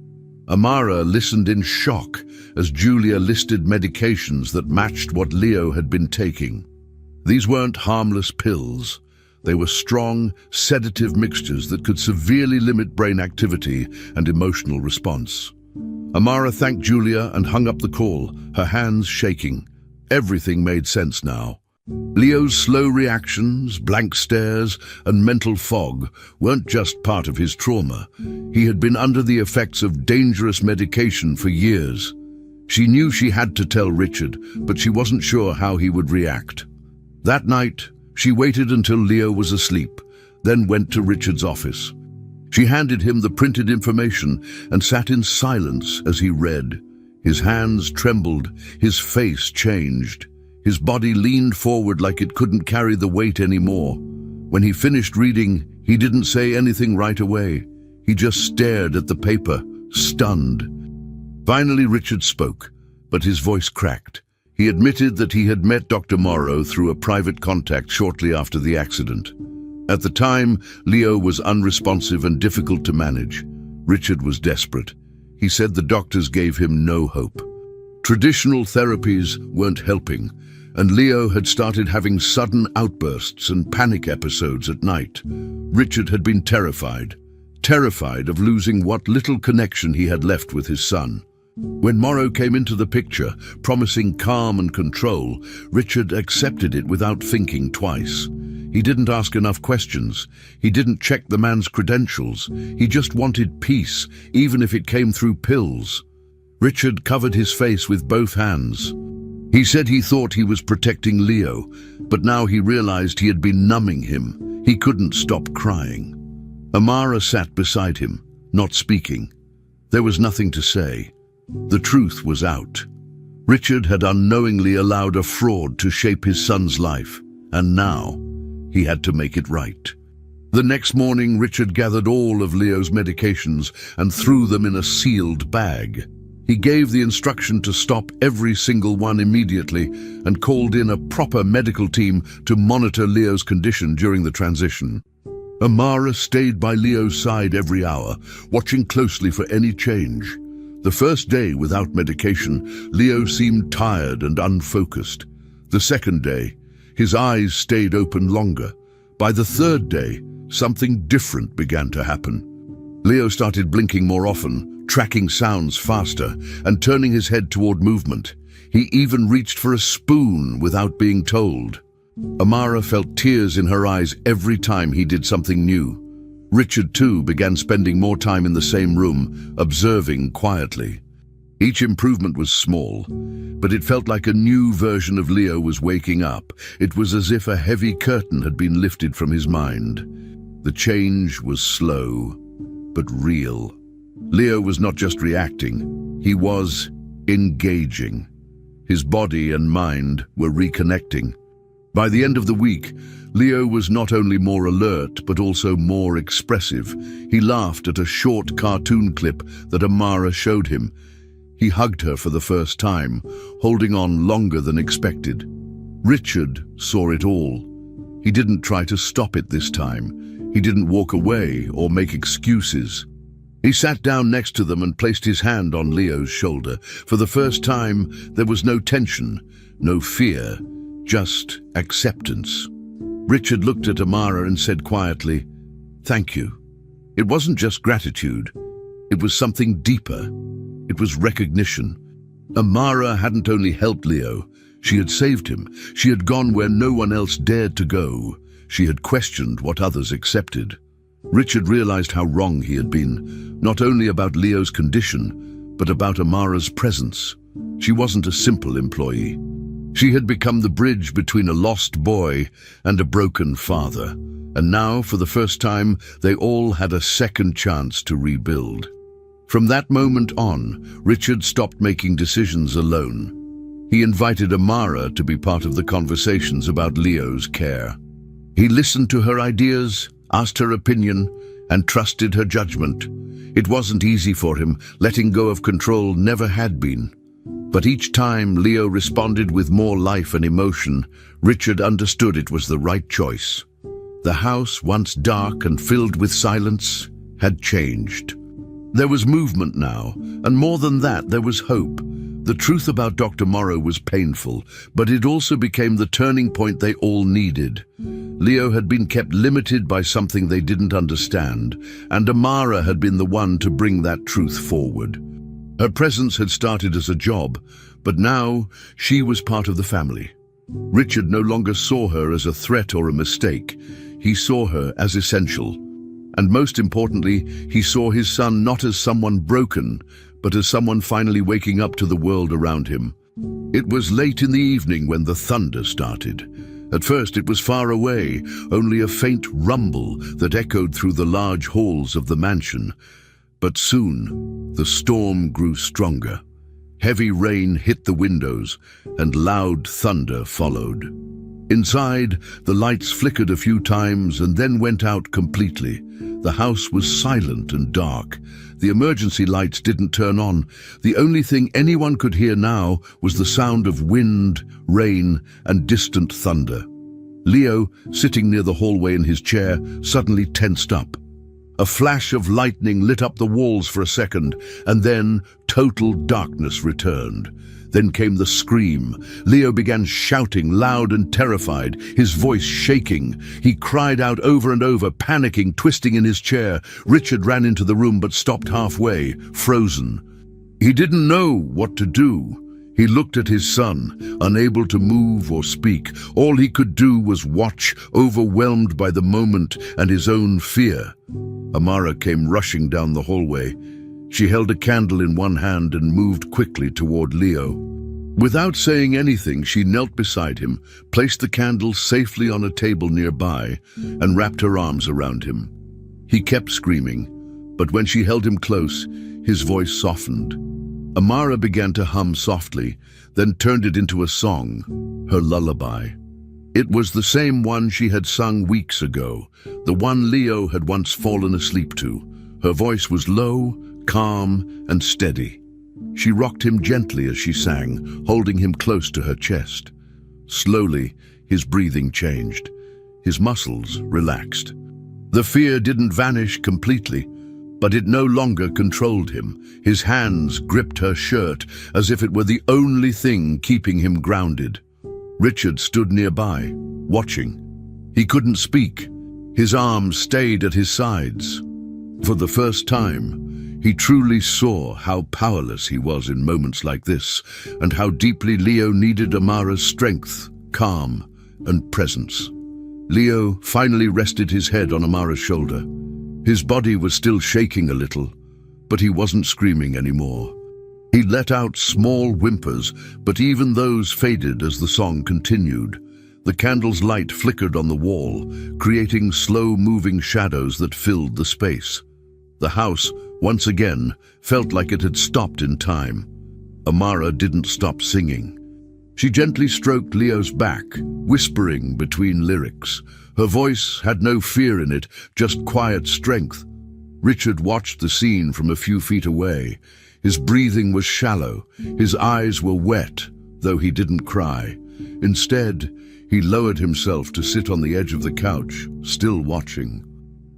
Amara listened in shock as Julia listed medications that matched what Leo had been taking. These weren't harmless pills. They were strong, sedative mixtures that could severely limit brain activity and emotional response. Amara thanked Julia and hung up the call, her hands shaking. Everything made sense now. Leo's slow reactions, blank stares, and mental fog weren't just part of his trauma. He had been under the effects of dangerous medication for years. She knew she had to tell Richard, but she wasn't sure how he would react. That night, she waited until Leo was asleep, then went to Richard's office. She handed him the printed information and sat in silence as he read. His hands trembled, his face changed. His body leaned forward like it couldn't carry the weight anymore. When he finished reading, he didn't say anything right away. He just stared at the paper, stunned. Finally, Richard spoke, but his voice cracked. He admitted that he had met Dr. Morrow through a private contact shortly after the accident. At the time, Leo was unresponsive and difficult to manage. Richard was desperate. He said the doctors gave him no hope. Traditional therapies weren't helping, and Leo had started having sudden outbursts and panic episodes at night. Richard had been terrified of losing what little connection he had left with his son. When Morrow came into the picture, promising calm and control, Richard accepted it without thinking twice. He didn't ask enough questions. He didn't check the man's credentials. He just wanted peace, even if it came through pills. Richard covered his face with both hands. He said he thought he was protecting Leo, but now he realized he had been numbing him. He couldn't stop crying. Amara sat beside him, not speaking. There was nothing to say. The truth was out. Richard had unknowingly allowed a fraud to shape his son's life, and now he had to make it right. The next morning, Richard gathered all of Leo's medications and threw them in a sealed bag. He gave the instruction to stop every single one immediately and called in a proper medical team to monitor Leo's condition during the transition. Amara stayed by Leo's side every hour, watching closely for any change. The first day without medication, Leo seemed tired and unfocused. The second day, his eyes stayed open longer. By the third day, something different began to happen. Leo started blinking more often, tracking sounds faster, and turning his head toward movement. He even reached for a spoon without being told. Amara felt tears in her eyes every time he did something new. Richard, too, began spending more time in the same room, observing quietly. Each improvement was small, but it felt like a new version of Leo was waking up. It was as if a heavy curtain had been lifted from his mind. The change was slow, but real. Leo was not just reacting, he was engaging. His body and mind were reconnecting. By the end of the week, Leo was not only more alert, but also more expressive. He laughed at a short cartoon clip that Amara showed him. He hugged her for the first time, holding on longer than expected. Richard saw it all. He didn't try to stop it this time. He didn't walk away or make excuses. He sat down next to them and placed his hand on Leo's shoulder. For the first time, there was no tension, no fear, just acceptance. Richard looked at Amara and said quietly, "Thank you." It wasn't just gratitude. It was something deeper. It was recognition. Amara hadn't only helped Leo, she had saved him. She had gone where no one else dared to go. She had questioned what others accepted. Richard realized how wrong he had been, not only about Leo's condition, but about Amara's presence. She wasn't a simple employee. She had become the bridge between a lost boy and a broken father. And now, for the first time, they all had a second chance to rebuild. From that moment on, Richard stopped making decisions alone. He invited Amara to be part of the conversations about Leo's care. He listened to her ideas, asked her opinion, and trusted her judgment. It wasn't easy for him. Letting go of control never had been. But each time Leo responded with more life and emotion, Richard understood it was the right choice. The house, once dark and filled with silence, had changed. There was movement now, and more than that, there was hope. The truth about Dr. Morrow was painful, but it also became the turning point they all needed. Leo had been kept limited by something they didn't understand, and Amara had been the one to bring that truth forward. Her presence had started as a job, but now she was part of the family. Richard no longer saw her as a threat or a mistake. He saw her as essential. And most importantly, he saw his son not as someone broken, but as someone finally waking up to the world around him. It was late in the evening when the thunder started. At first it was far away, only a faint rumble that echoed through the large halls of the mansion. But soon, the storm grew stronger. Heavy rain hit the windows, and loud thunder followed. Inside, the lights flickered a few times and then went out completely. The house was silent and dark. The emergency lights didn't turn on. The only thing anyone could hear now was the sound of wind, rain, and distant thunder. Leo, sitting near the hallway in his chair, suddenly tensed up. A flash of lightning lit up the walls for a second, and then total darkness returned. Then came the scream. Leo began shouting, loud and terrified, his voice shaking. He cried out over and over, panicking, twisting in his chair. Richard ran into the room but stopped halfway, frozen. He didn't know what to do. He looked at his son, unable to move or speak. All he could do was watch, overwhelmed by the moment and his own fear. Amara came rushing down the hallway. She held a candle in one hand and moved quickly toward Leo. Without saying anything, she knelt beside him, placed the candle safely on a table nearby, and wrapped her arms around him. He kept screaming, but when she held him close, his voice softened. Amara began to hum softly, then turned it into a song, her lullaby. It was the same one she had sung weeks ago, the one Leo had once fallen asleep to. Her voice was low, calm, and steady. She rocked him gently as she sang, holding him close to her chest. Slowly, his breathing changed. His muscles relaxed. The fear didn't vanish completely, but it no longer controlled him. His hands gripped her shirt as if it were the only thing keeping him grounded. Richard stood nearby, watching. He couldn't speak. His arms stayed at his sides. For the first time, he truly saw how powerless he was in moments like this, and how deeply Leo needed Amara's strength, calm, and presence. Leo finally rested his head on Amara's shoulder. His body was still shaking a little, but he wasn't screaming anymore. He let out small whimpers, but even those faded as the song continued. The candle's light flickered on the wall, creating slow-moving shadows that filled the space. The house, once again, felt like it had stopped in time. Amara didn't stop singing. She gently stroked Leo's back, whispering between lyrics. Her voice had no fear in it, just quiet strength. Richard watched the scene from a few feet away. His breathing was shallow, his eyes were wet, though he didn't cry. Instead, he lowered himself to sit on the edge of the couch, still watching.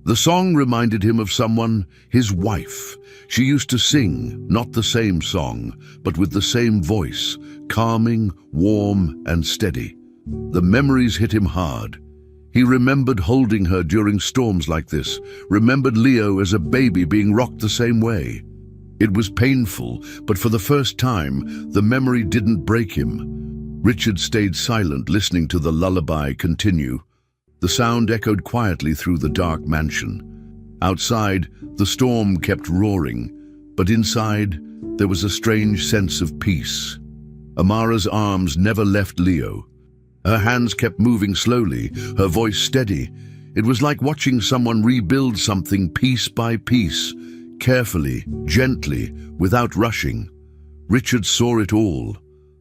The song reminded him of someone, his wife. She used to sing, not the same song, but with the same voice, calming, warm, and steady. The memories hit him hard. He remembered holding her during storms like this, remembered Leo as a baby being rocked the same way. It was painful, but for the first time, the memory didn't break him. Richard stayed silent, listening to the lullaby continue. The sound echoed quietly through the dark mansion. Outside, the storm kept roaring, but inside, there was a strange sense of peace. Amara's arms never left Leo. Her hands kept moving slowly, her voice steady. It was like watching someone rebuild something piece by piece, carefully, gently, without rushing. Richard saw it all.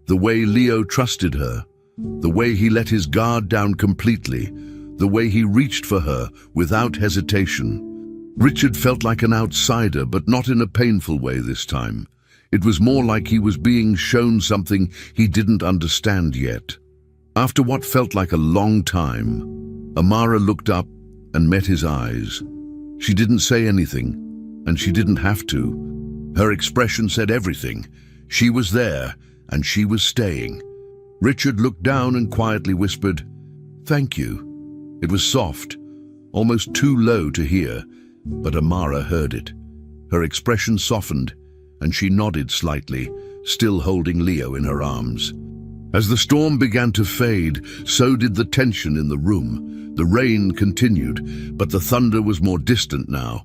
The way Leo trusted her, the way he let his guard down completely, the way he reached for her without hesitation. Richard felt like an outsider, but not in a painful way this time. It was more like he was being shown something he didn't understand yet. After what felt like a long time, Amara looked up and met his eyes. She didn't say anything, and she didn't have to. Her expression said everything. She was there, and she was staying. Richard looked down and quietly whispered, "Thank you." It was soft, almost too low to hear, but Amara heard it. Her expression softened, and she nodded slightly, still holding Leo in her arms. As the storm began to fade, so did the tension in the room. The rain continued, but the thunder was more distant now.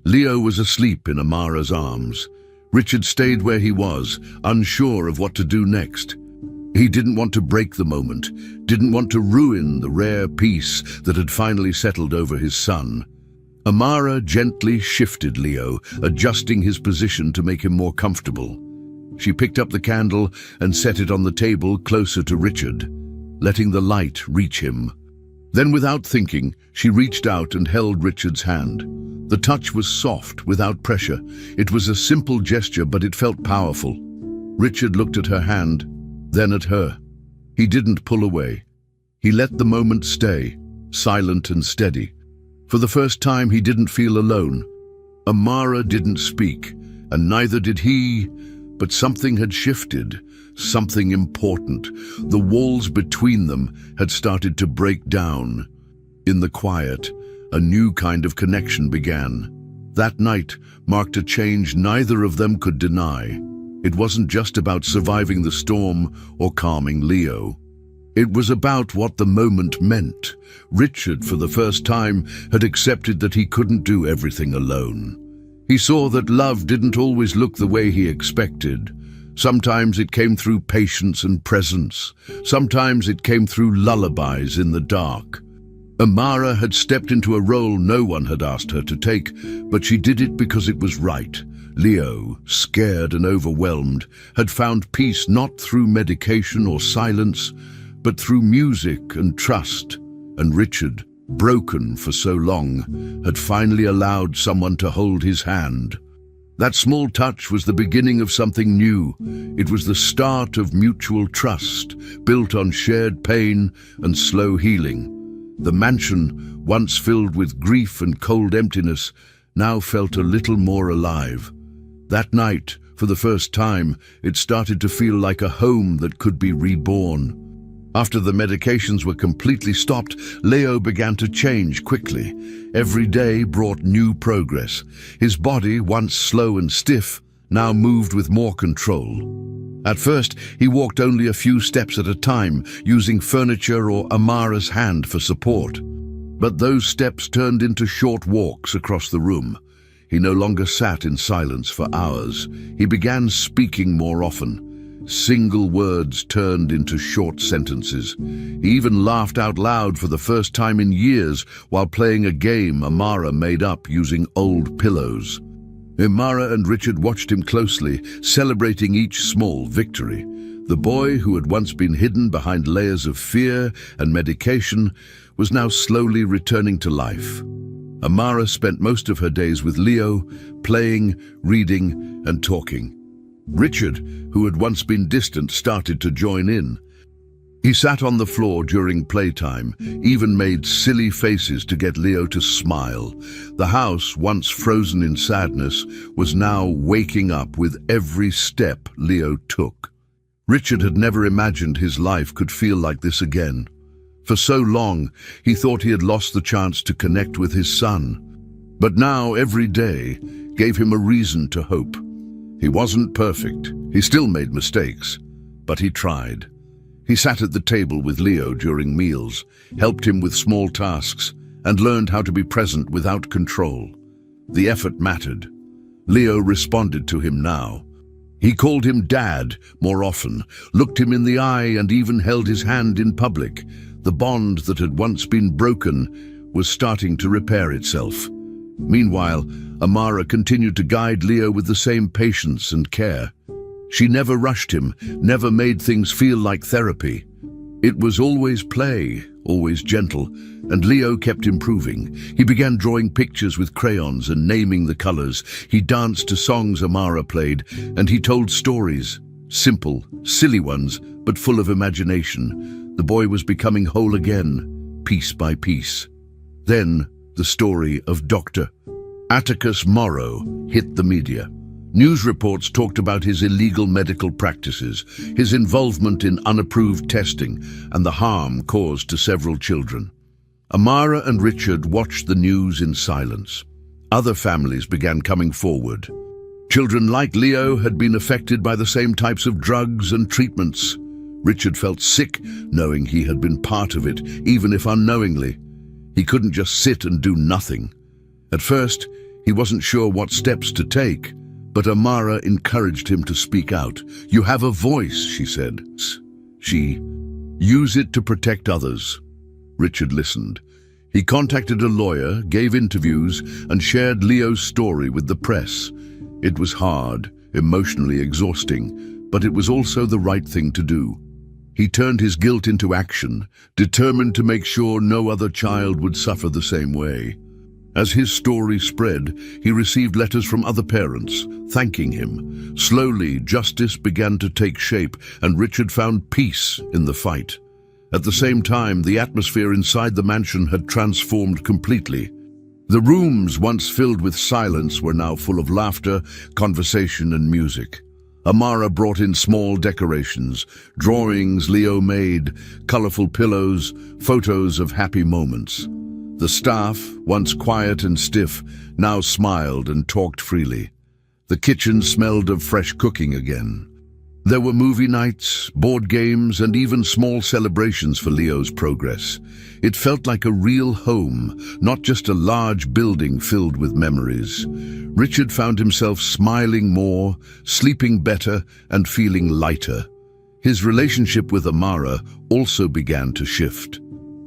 Leo was asleep in Amara's arms. Richard stayed where he was, unsure of what to do next. He didn't want to break the moment, didn't want to ruin the rare peace that had finally settled over his son. Amara gently shifted Leo, adjusting his position to make him more comfortable. She picked up the candle and set it on the table closer to Richard, letting the light reach him. Then, without thinking, she reached out and held Richard's hand. The touch was soft, without pressure. It was a simple gesture, but it felt powerful. Richard looked at her hand, then at her. He didn't pull away. He let the moment stay, silent and steady. For the first time, he didn't feel alone. Amara didn't speak, and neither did he, but something had shifted, something important. The walls between them had started to break down. In the quiet, a new kind of connection began. That night marked a change neither of them could deny. It wasn't just about surviving the storm or calming Leo. It was about what the moment meant. Richard, for the first time, had accepted that he couldn't do everything alone. He saw that love didn't always look the way he expected. Sometimes it came through patience and presence. Sometimes it came through lullabies in the dark. Amara had stepped into a role no one had asked her to take, but she did it because it was right. Leo, scared and overwhelmed, had found peace not through medication or silence, but through music and trust. And Richard, broken for so long, had finally allowed someone to hold his hand. That small touch was the beginning of something new. It was the start of mutual trust, built on shared pain and slow healing. The mansion, once filled with grief and cold emptiness, now felt a little more alive. That night, for the first time, it started to feel like a home that could be reborn. After the medications were completely stopped, Leo began to change quickly. Every day brought new progress. His body, once slow and stiff, now moved with more control. At first, he walked only a few steps at a time, using furniture or Amara's hand for support. But those steps turned into short walks across the room. He no longer sat in silence for hours. He began speaking more often. Single words turned into short sentences. He even laughed out loud for the first time in years while playing a game Amara made up using old pillows. Amara and Richard watched him closely, celebrating each small victory. The boy, who had once been hidden behind layers of fear and medication, was now slowly returning to life. Amara spent most of her days with Leo, playing, reading, and talking. Richard, who had once been distant, started to join in. He sat on the floor during playtime, even made silly faces to get Leo to smile. The house, once frozen in sadness, was now waking up with every step Leo took. Richard had never imagined his life could feel like this again. For so long, he thought he had lost the chance to connect with his son. But now, every day, gave him a reason to hope. He wasn't perfect. He still made mistakes, but he tried. He sat at the table with Leo during meals, helped him with small tasks, and learned how to be present without control. The effort mattered. Leo responded to him now. He called him Dad more often, looked him in the eye, and even held his hand in public. The bond that had once been broken was starting to repair itself. Meanwhile, Amara continued to guide Leo with the same patience and care. She never rushed him, never made things feel like therapy. It was always play, always gentle, and Leo kept improving. He began drawing pictures with crayons and naming the colors. He danced to songs Amara played, and he told stories. Simple, silly ones, but full of imagination. The boy was becoming whole again, piece by piece. Then, the story of Dr. Atticus Morrow hit the media. News reports talked about his illegal medical practices, his involvement in unapproved testing, and the harm caused to several children. Amara and Richard watched the news in silence. Other families began coming forward. Children like Leo had been affected by the same types of drugs and treatments. Richard felt sick knowing he had been part of it, even if unknowingly. He couldn't just sit and do nothing. At first, he wasn't sure what steps to take, but Amara encouraged him to speak out. "You have a voice," she said. Use it to protect others." Richard listened. He contacted a lawyer, gave interviews, and shared Leo's story with the press. It was hard, emotionally exhausting, but it was also the right thing to do. He turned his guilt into action, determined to make sure no other child would suffer the same way. As his story spread, he received letters from other parents, thanking him. Slowly, justice began to take shape, and Richard found peace in the fight. At the same time, the atmosphere inside the mansion had transformed completely. The rooms, once filled with silence, were now full of laughter, conversation, and music. Amara brought in small decorations, drawings Leo made, colorful pillows, photos of happy moments. The staff, once quiet and stiff, now smiled and talked freely. The kitchen smelled of fresh cooking again. There were movie nights, board games, and even small celebrations for Leo's progress. It felt like a real home, not just a large building filled with memories. Richard found himself smiling more, sleeping better, and feeling lighter. His relationship with Amara also began to shift.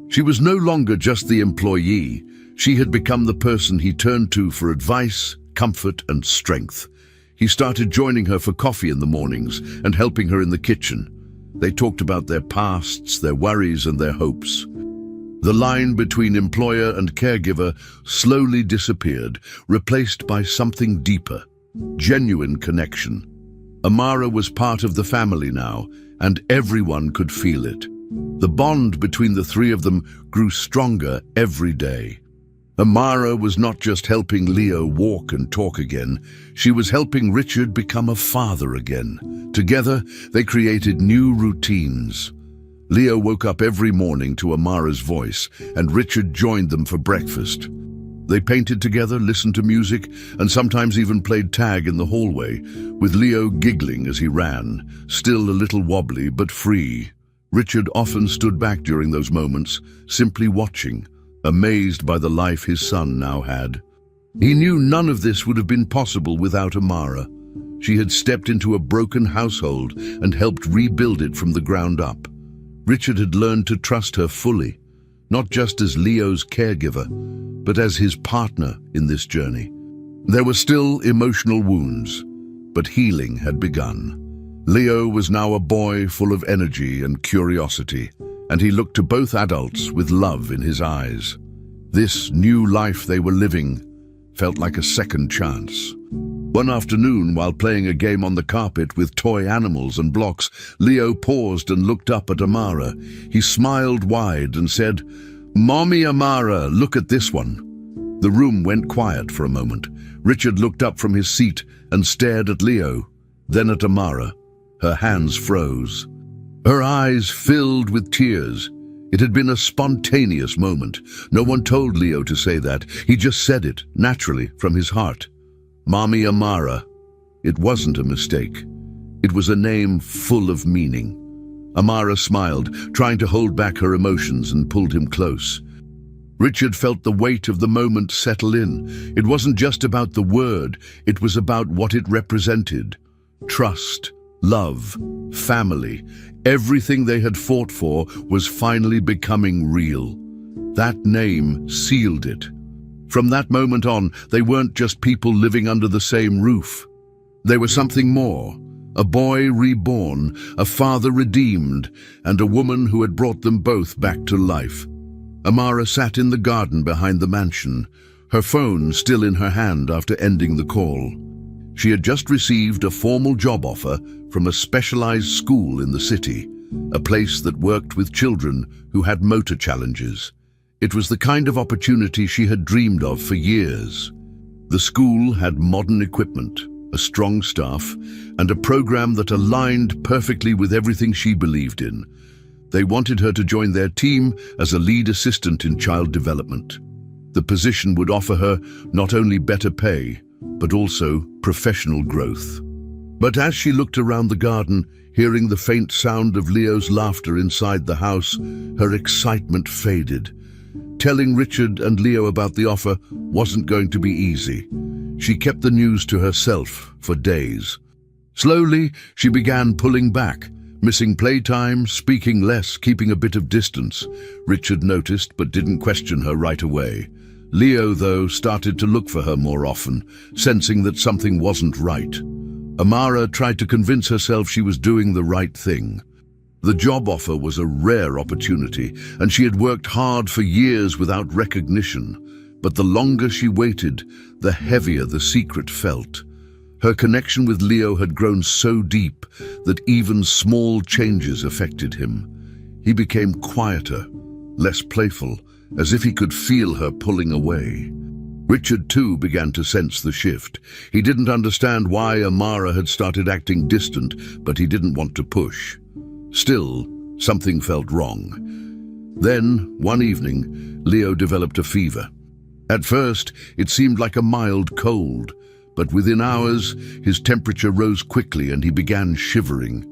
She was no longer just the employee. She had become the person he turned to for advice, comfort, and strength. He started joining her for coffee in the mornings and helping her in the kitchen. They talked about their pasts, their worries, and their hopes. The line between employer and caregiver slowly disappeared, replaced by something deeper. genuine connection. Amara was part of the family now, and everyone could feel it. The bond between the three of them grew stronger every day. Amara was not just helping Leo walk and talk again, she was helping Richard become a father again. Together, they created new routines. Leo woke up every morning to Amara's voice, and Richard joined them for breakfast. They painted together, listened to music, and sometimes even played tag in the hallway, with Leo giggling as he ran, still a little wobbly but free. Richard often stood back during those moments, simply watching, amazed by the life his son now had. He knew none of this would have been possible without Amara. She had stepped into a broken household and helped rebuild it from the ground up. Richard had learned to trust her fully, not just as Leo's caregiver, but as his partner in this journey. There were still emotional wounds, but healing had begun. Leo was now a boy full of energy and curiosity, and he looked to both adults with love in his eyes. This new life they were living felt like a second chance. One afternoon, while playing a game on the carpet with toy animals and blocks, Leo paused and looked up at Amara. He smiled wide and said, "Mommy Amara, look at this one." The room went quiet for a moment. Richard looked up from his seat and stared at Leo, then at Amara. Her hands froze. Her eyes filled with tears. It had been a spontaneous moment. No one told Leo to say that. He just said it, naturally, from his heart. Mommy Amara. It wasn't a mistake. It was a name full of meaning. Amara smiled, trying to hold back her emotions, and pulled him close. Richard felt the weight of the moment settle in. It wasn't just about the word, it was about what it represented. Trust, love, family. Everything they had fought for was finally becoming real. That name sealed it. From that moment on, they weren't just people living under the same roof. They were something more. A boy reborn, a father redeemed, and a woman who had brought them both back to life. Amara sat in the garden behind the mansion, her phone still in her hand after ending the call. She had just received a formal job offer from a specialized school in the city, a place that worked with children who had motor challenges. It was the kind of opportunity she had dreamed of for years. The school had modern equipment, a strong staff, and a program that aligned perfectly with everything she believed in. They wanted her to join their team as a lead assistant in child development. The position would offer her not only better pay, but also professional growth. But as she looked around the garden, hearing the faint sound of Leo's laughter inside the house, her excitement faded. Telling Richard and Leo about the offer wasn't going to be easy. She kept the news to herself for days. Slowly, she began pulling back, missing playtime, speaking less, keeping a bit of distance. Richard noticed but didn't question her right away. Leo, though, started to look for her more often, sensing that something wasn't right. Amara tried to convince herself she was doing the right thing. The job offer was a rare opportunity, and she had worked hard for years without recognition. But the longer she waited, the heavier the secret felt. Her connection with Leo had grown so deep that even small changes affected him. He became quieter, less playful, as if he could feel her pulling away. Richard, too, began to sense the shift. He didn't understand why Amara had started acting distant, but he didn't want to push. Still, something felt wrong. Then, one evening, Leo developed a fever. At first, it seemed like a mild cold, but within hours, his temperature rose quickly and he began shivering.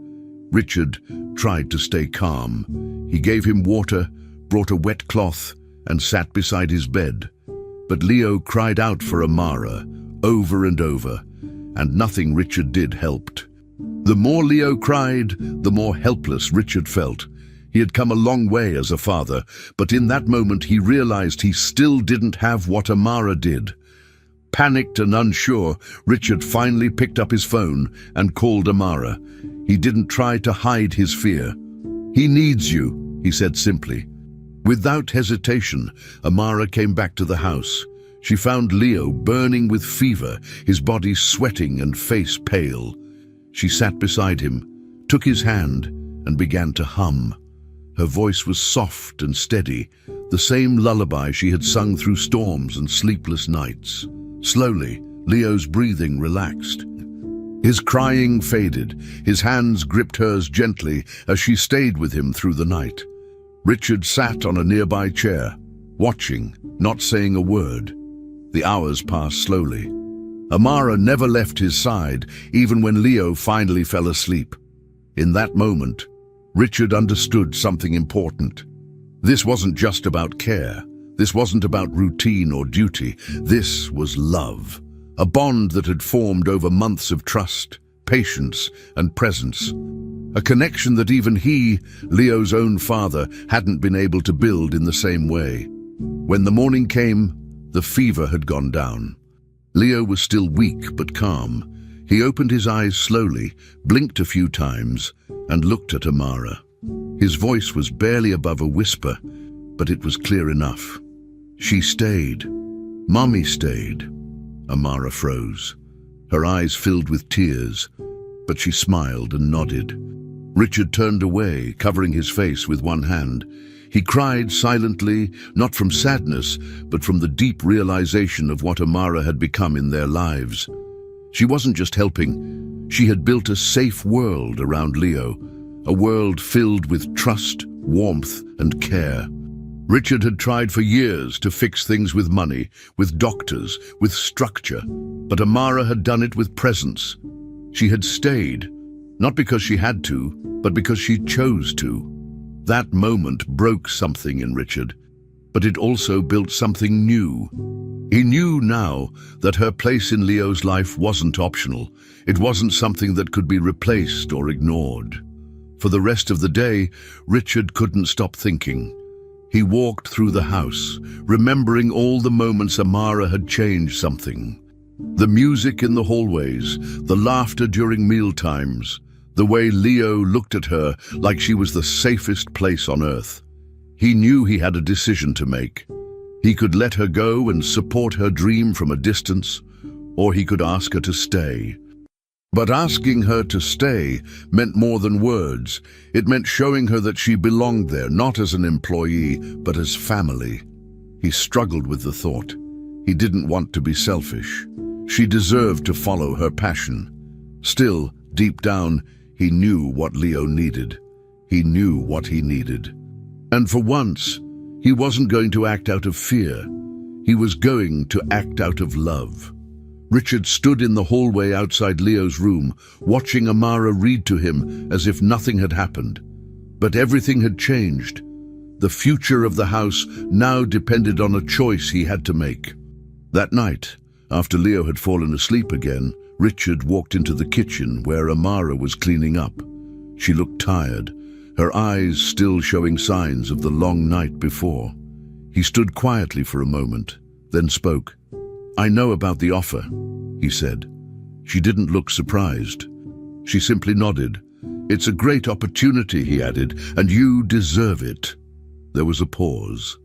Richard tried to stay calm. He gave him water, brought a wet cloth, and sat beside his bed. But Leo cried out for Amara, over and over, and nothing Richard did helped. The more Leo cried, the more helpless Richard felt. He had come a long way as a father, but in that moment he realized he still didn't have what Amara did. Panicked and unsure, Richard finally picked up his phone and called Amara. He didn't try to hide his fear. "He needs you," he said simply. Without hesitation, Amara came back to the house. She found Leo burning with fever, his body sweating and face pale. She sat beside him, took his hand, and began to hum. Her voice was soft and steady, the same lullaby she had sung through storms and sleepless nights. Slowly, Leo's breathing relaxed. His crying faded, his hands gripped hers gently as she stayed with him through the night. Richard sat on a nearby chair, watching, not saying a word. The hours passed slowly. Amara never left his side, even when Leo finally fell asleep. In that moment, Richard understood something important. This wasn't just about care. This wasn't about routine or duty. This was love, a bond that had formed over months of trust, patience, and presence. A connection that even he, Leo's own father, hadn't been able to build in the same way. When the morning came, the fever had gone down. Leo was still weak but calm. He opened his eyes slowly, blinked a few times, and looked at Amara. His voice was barely above a whisper, but it was clear enough. She stayed. Mommy stayed. Amara froze. Her eyes filled with tears, but she smiled and nodded. Richard turned away, covering his face with one hand. He cried silently, not from sadness, but from the deep realization of what Amara had become in their lives. She wasn't just helping. She had built a safe world around Leo, a world filled with trust, warmth, and care. Richard had tried for years to fix things with money, with doctors, with structure, but Amara had done it with presence. She had stayed, not because she had to, but because she chose to. That moment broke something in Richard, but it also built something new. He knew now that her place in Leo's life wasn't optional. It wasn't something that could be replaced or ignored. For the rest of the day, Richard couldn't stop thinking. He walked through the house, remembering all the moments Amara had changed something. The music in the hallways, the laughter during mealtimes, the way Leo looked at her like she was the safest place on earth. He knew he had a decision to make. He could let her go and support her dream from a distance, or he could ask her to stay. But asking her to stay meant more than words. It meant showing her that she belonged there, not as an employee, but as family. He struggled with the thought. He didn't want to be selfish. She deserved to follow her passion. Still, deep down, he knew what Leo needed. He knew what he needed. And for once, he wasn't going to act out of fear. He was going to act out of love. Richard stood in the hallway outside Leo's room, watching Amara read to him as if nothing had happened. But everything had changed. The future of the house now depended on a choice he had to make. That night, after Leo had fallen asleep again, Richard walked into the kitchen where Amara was cleaning up. She looked tired, her eyes still showing signs of the long night before. He stood quietly for a moment, then spoke. "I know about the offer," he said. She didn't look surprised. She simply nodded. "It's a great opportunity," he added, "and you deserve it." There was a pause.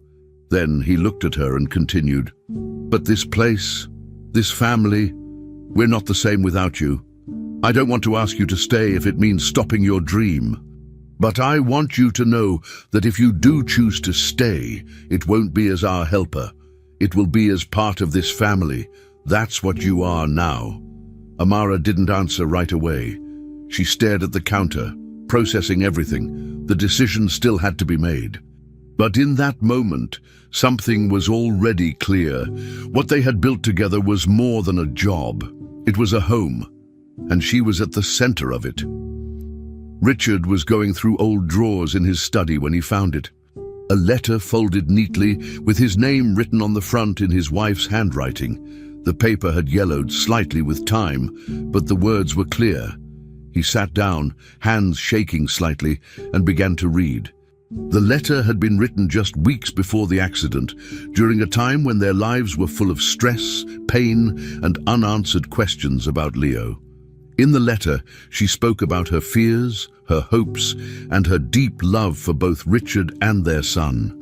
Then he looked at her and continued, "But this place, this family, we're not the same without you. I don't want to ask you to stay if it means stopping your dream. But I want you to know that if you do choose to stay, it won't be as our helper. It will be as part of this family. That's what you are now." Amara didn't answer right away. She stared at the counter, processing everything. The decision still had to be made. But in that moment, something was already clear. What they had built together was more than a job. It was a home, and she was at the center of it. Richard was going through old drawers in his study when he found it. A letter folded neatly, with his name written on the front in his wife's handwriting. The paper had yellowed slightly with time, but the words were clear. He sat down, hands shaking slightly, and began to read. The letter had been written just weeks before the accident, during a time when their lives were full of stress, pain, and unanswered questions about Leo. In the letter, she spoke about her fears, her hopes, and her deep love for both Richard and their son.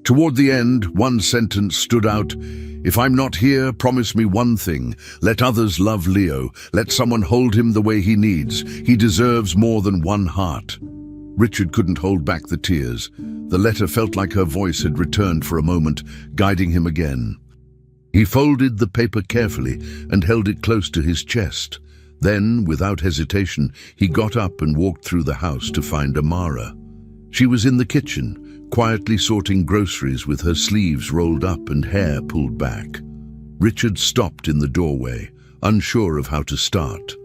Toward the end, one sentence stood out. "If I'm not here, promise me one thing. Let others love Leo. Let someone hold him the way he needs. He deserves more than one heart." Richard couldn't hold back the tears. The letter felt like her voice had returned for a moment, guiding him again. He folded the paper carefully and held it close to his chest. Then, without hesitation, he got up and walked through the house to find Amara. She was in the kitchen, quietly sorting groceries with her sleeves rolled up and hair pulled back. Richard stopped in the doorway, unsure of how to start.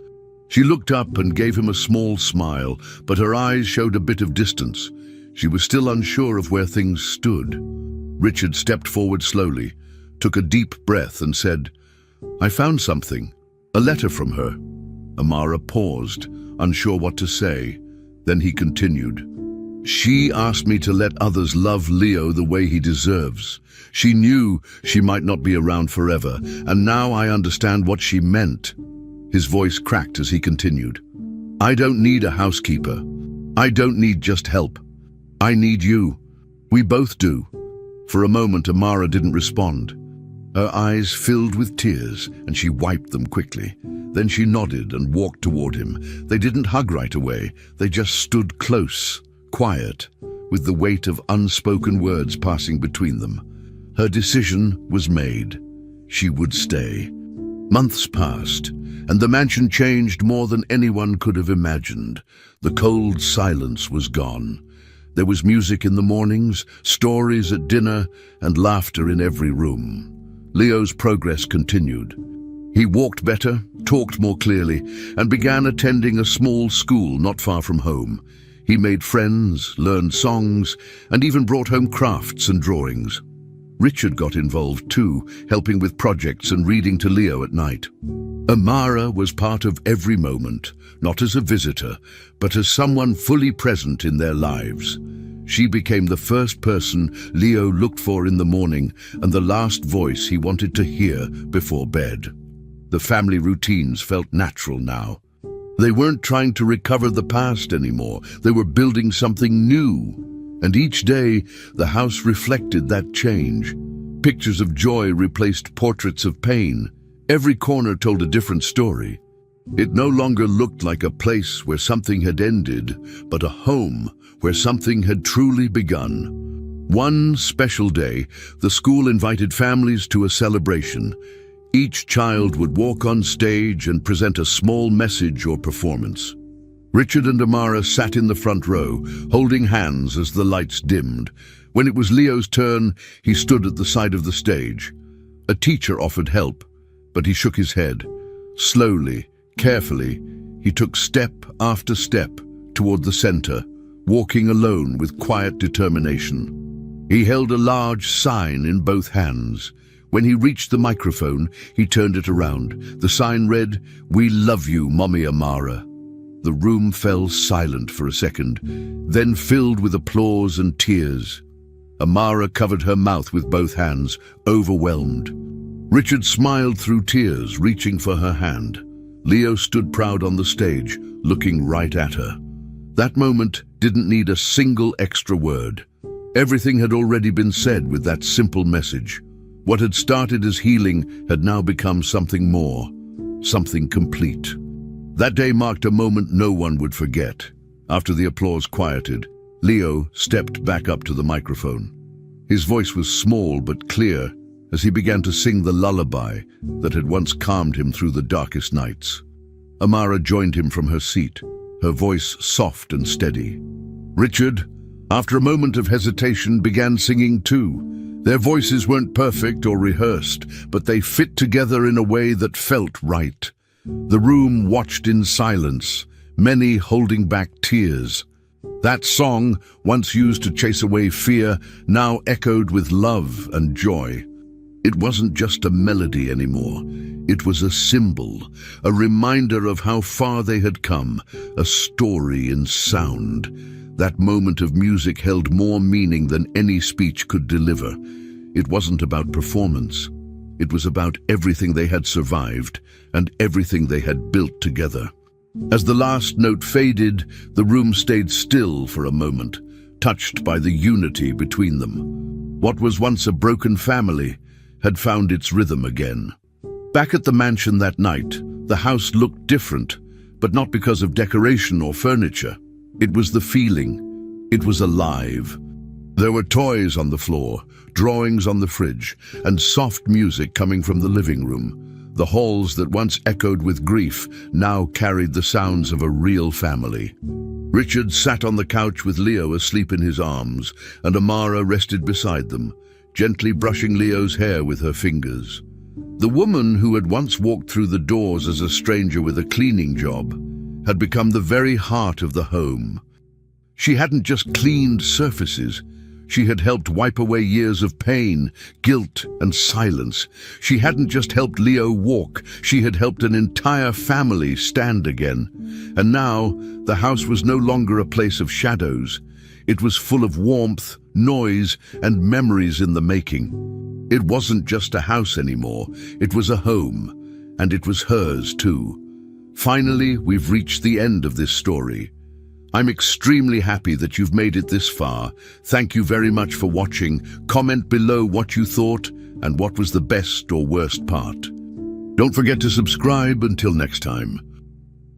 She looked up and gave him a small smile, but her eyes showed a bit of distance. She was still unsure of where things stood. Richard stepped forward slowly, took a deep breath and said, "I found something, a letter from her." Amara paused, unsure what to say. Then he continued, "She asked me to let others love Leo the way he deserves. She knew she might not be around forever, and now I understand what she meant." His voice cracked as he continued, "I don't need a housekeeper. I don't need just help. I need you. We both do." For a moment, Amara didn't respond. Her eyes filled with tears, and she wiped them quickly. Then she nodded and walked toward him. They didn't hug right away. They just stood close, quiet, with the weight of unspoken words passing between them. Her decision was made. She would stay. Months passed, and the mansion changed more than anyone could have imagined. The cold silence was gone. There was music in the mornings, stories at dinner, and laughter in every room. Leo's progress continued. He walked better, talked more clearly, and began attending a small school not far from home. He made friends, learned songs, and even brought home crafts and drawings. Richard got involved too, helping with projects and reading to Leo at night. Amara was part of every moment, not as a visitor, but as someone fully present in their lives. She became the first person Leo looked for in the morning and the last voice he wanted to hear before bed. The family routines felt natural now. They weren't trying to recover the past anymore. They were building something new. And each day, the house reflected that change. Pictures of joy replaced portraits of pain. Every corner told a different story. It no longer looked like a place where something had ended, but a home where something had truly begun. One special day, the school invited families to a celebration. Each child would walk on stage and present a small message or performance. Richard and Amara sat in the front row, holding hands as the lights dimmed. When it was Leo's turn, he stood at the side of the stage. A teacher offered help, but he shook his head. Slowly, carefully, he took step after step toward the center, walking alone with quiet determination. He held a large sign in both hands. When he reached the microphone, he turned it around. The sign read, "We love you, Mommy Amara." The room fell silent for a second, then filled with applause and tears. Amara covered her mouth with both hands, overwhelmed. Richard smiled through tears, reaching for her hand. Leo stood proud on the stage, looking right at her. That moment didn't need a single extra word. Everything had already been said with that simple message. What had started as healing had now become something more, something complete. That day marked a moment no one would forget. After the applause quieted, Leo stepped back up to the microphone. His voice was small but clear as he began to sing the lullaby that had once calmed him through the darkest nights. Amara joined him from her seat, her voice soft and steady. Richard, after a moment of hesitation, began singing too. Their voices weren't perfect or rehearsed, but they fit together in a way that felt right. The room watched in silence, many holding back tears. That song, once used to chase away fear, now echoed with love and joy. It wasn't just a melody anymore. It was a symbol, a reminder of how far they had come, a story in sound. That moment of music held more meaning than any speech could deliver. It wasn't about performance. It was about everything they had survived and everything they had built together. As the last note faded, the room stayed still for a moment. touched by the unity between them. What was once a broken family had found its rhythm again. Back at the mansion that night, the house looked different, but not because of decoration or furniture. It was the feeling. It was alive. There were toys on the floor, drawings on the fridge, and soft music coming from the living room. The halls that once echoed with grief now carried the sounds of a real family. Richard sat on the couch with Leo asleep in his arms, and Amara rested beside them, gently brushing Leo's hair with her fingers. The woman who had once walked through the doors as a stranger with a cleaning job had become the very heart of the home. She hadn't just cleaned surfaces. She had helped wipe away years of pain, guilt, and silence. She hadn't just helped Leo walk, she had helped an entire family stand again. And now, the house was no longer a place of shadows. It was full of warmth, noise, and memories in the making. It wasn't just a house anymore, it was a home, and it was hers too. Finally, we've reached the end of this story. I'm extremely happy that you've made it this far. Thank you very much for watching. Comment below what you thought and what was the best or worst part. Don't forget to subscribe until next time.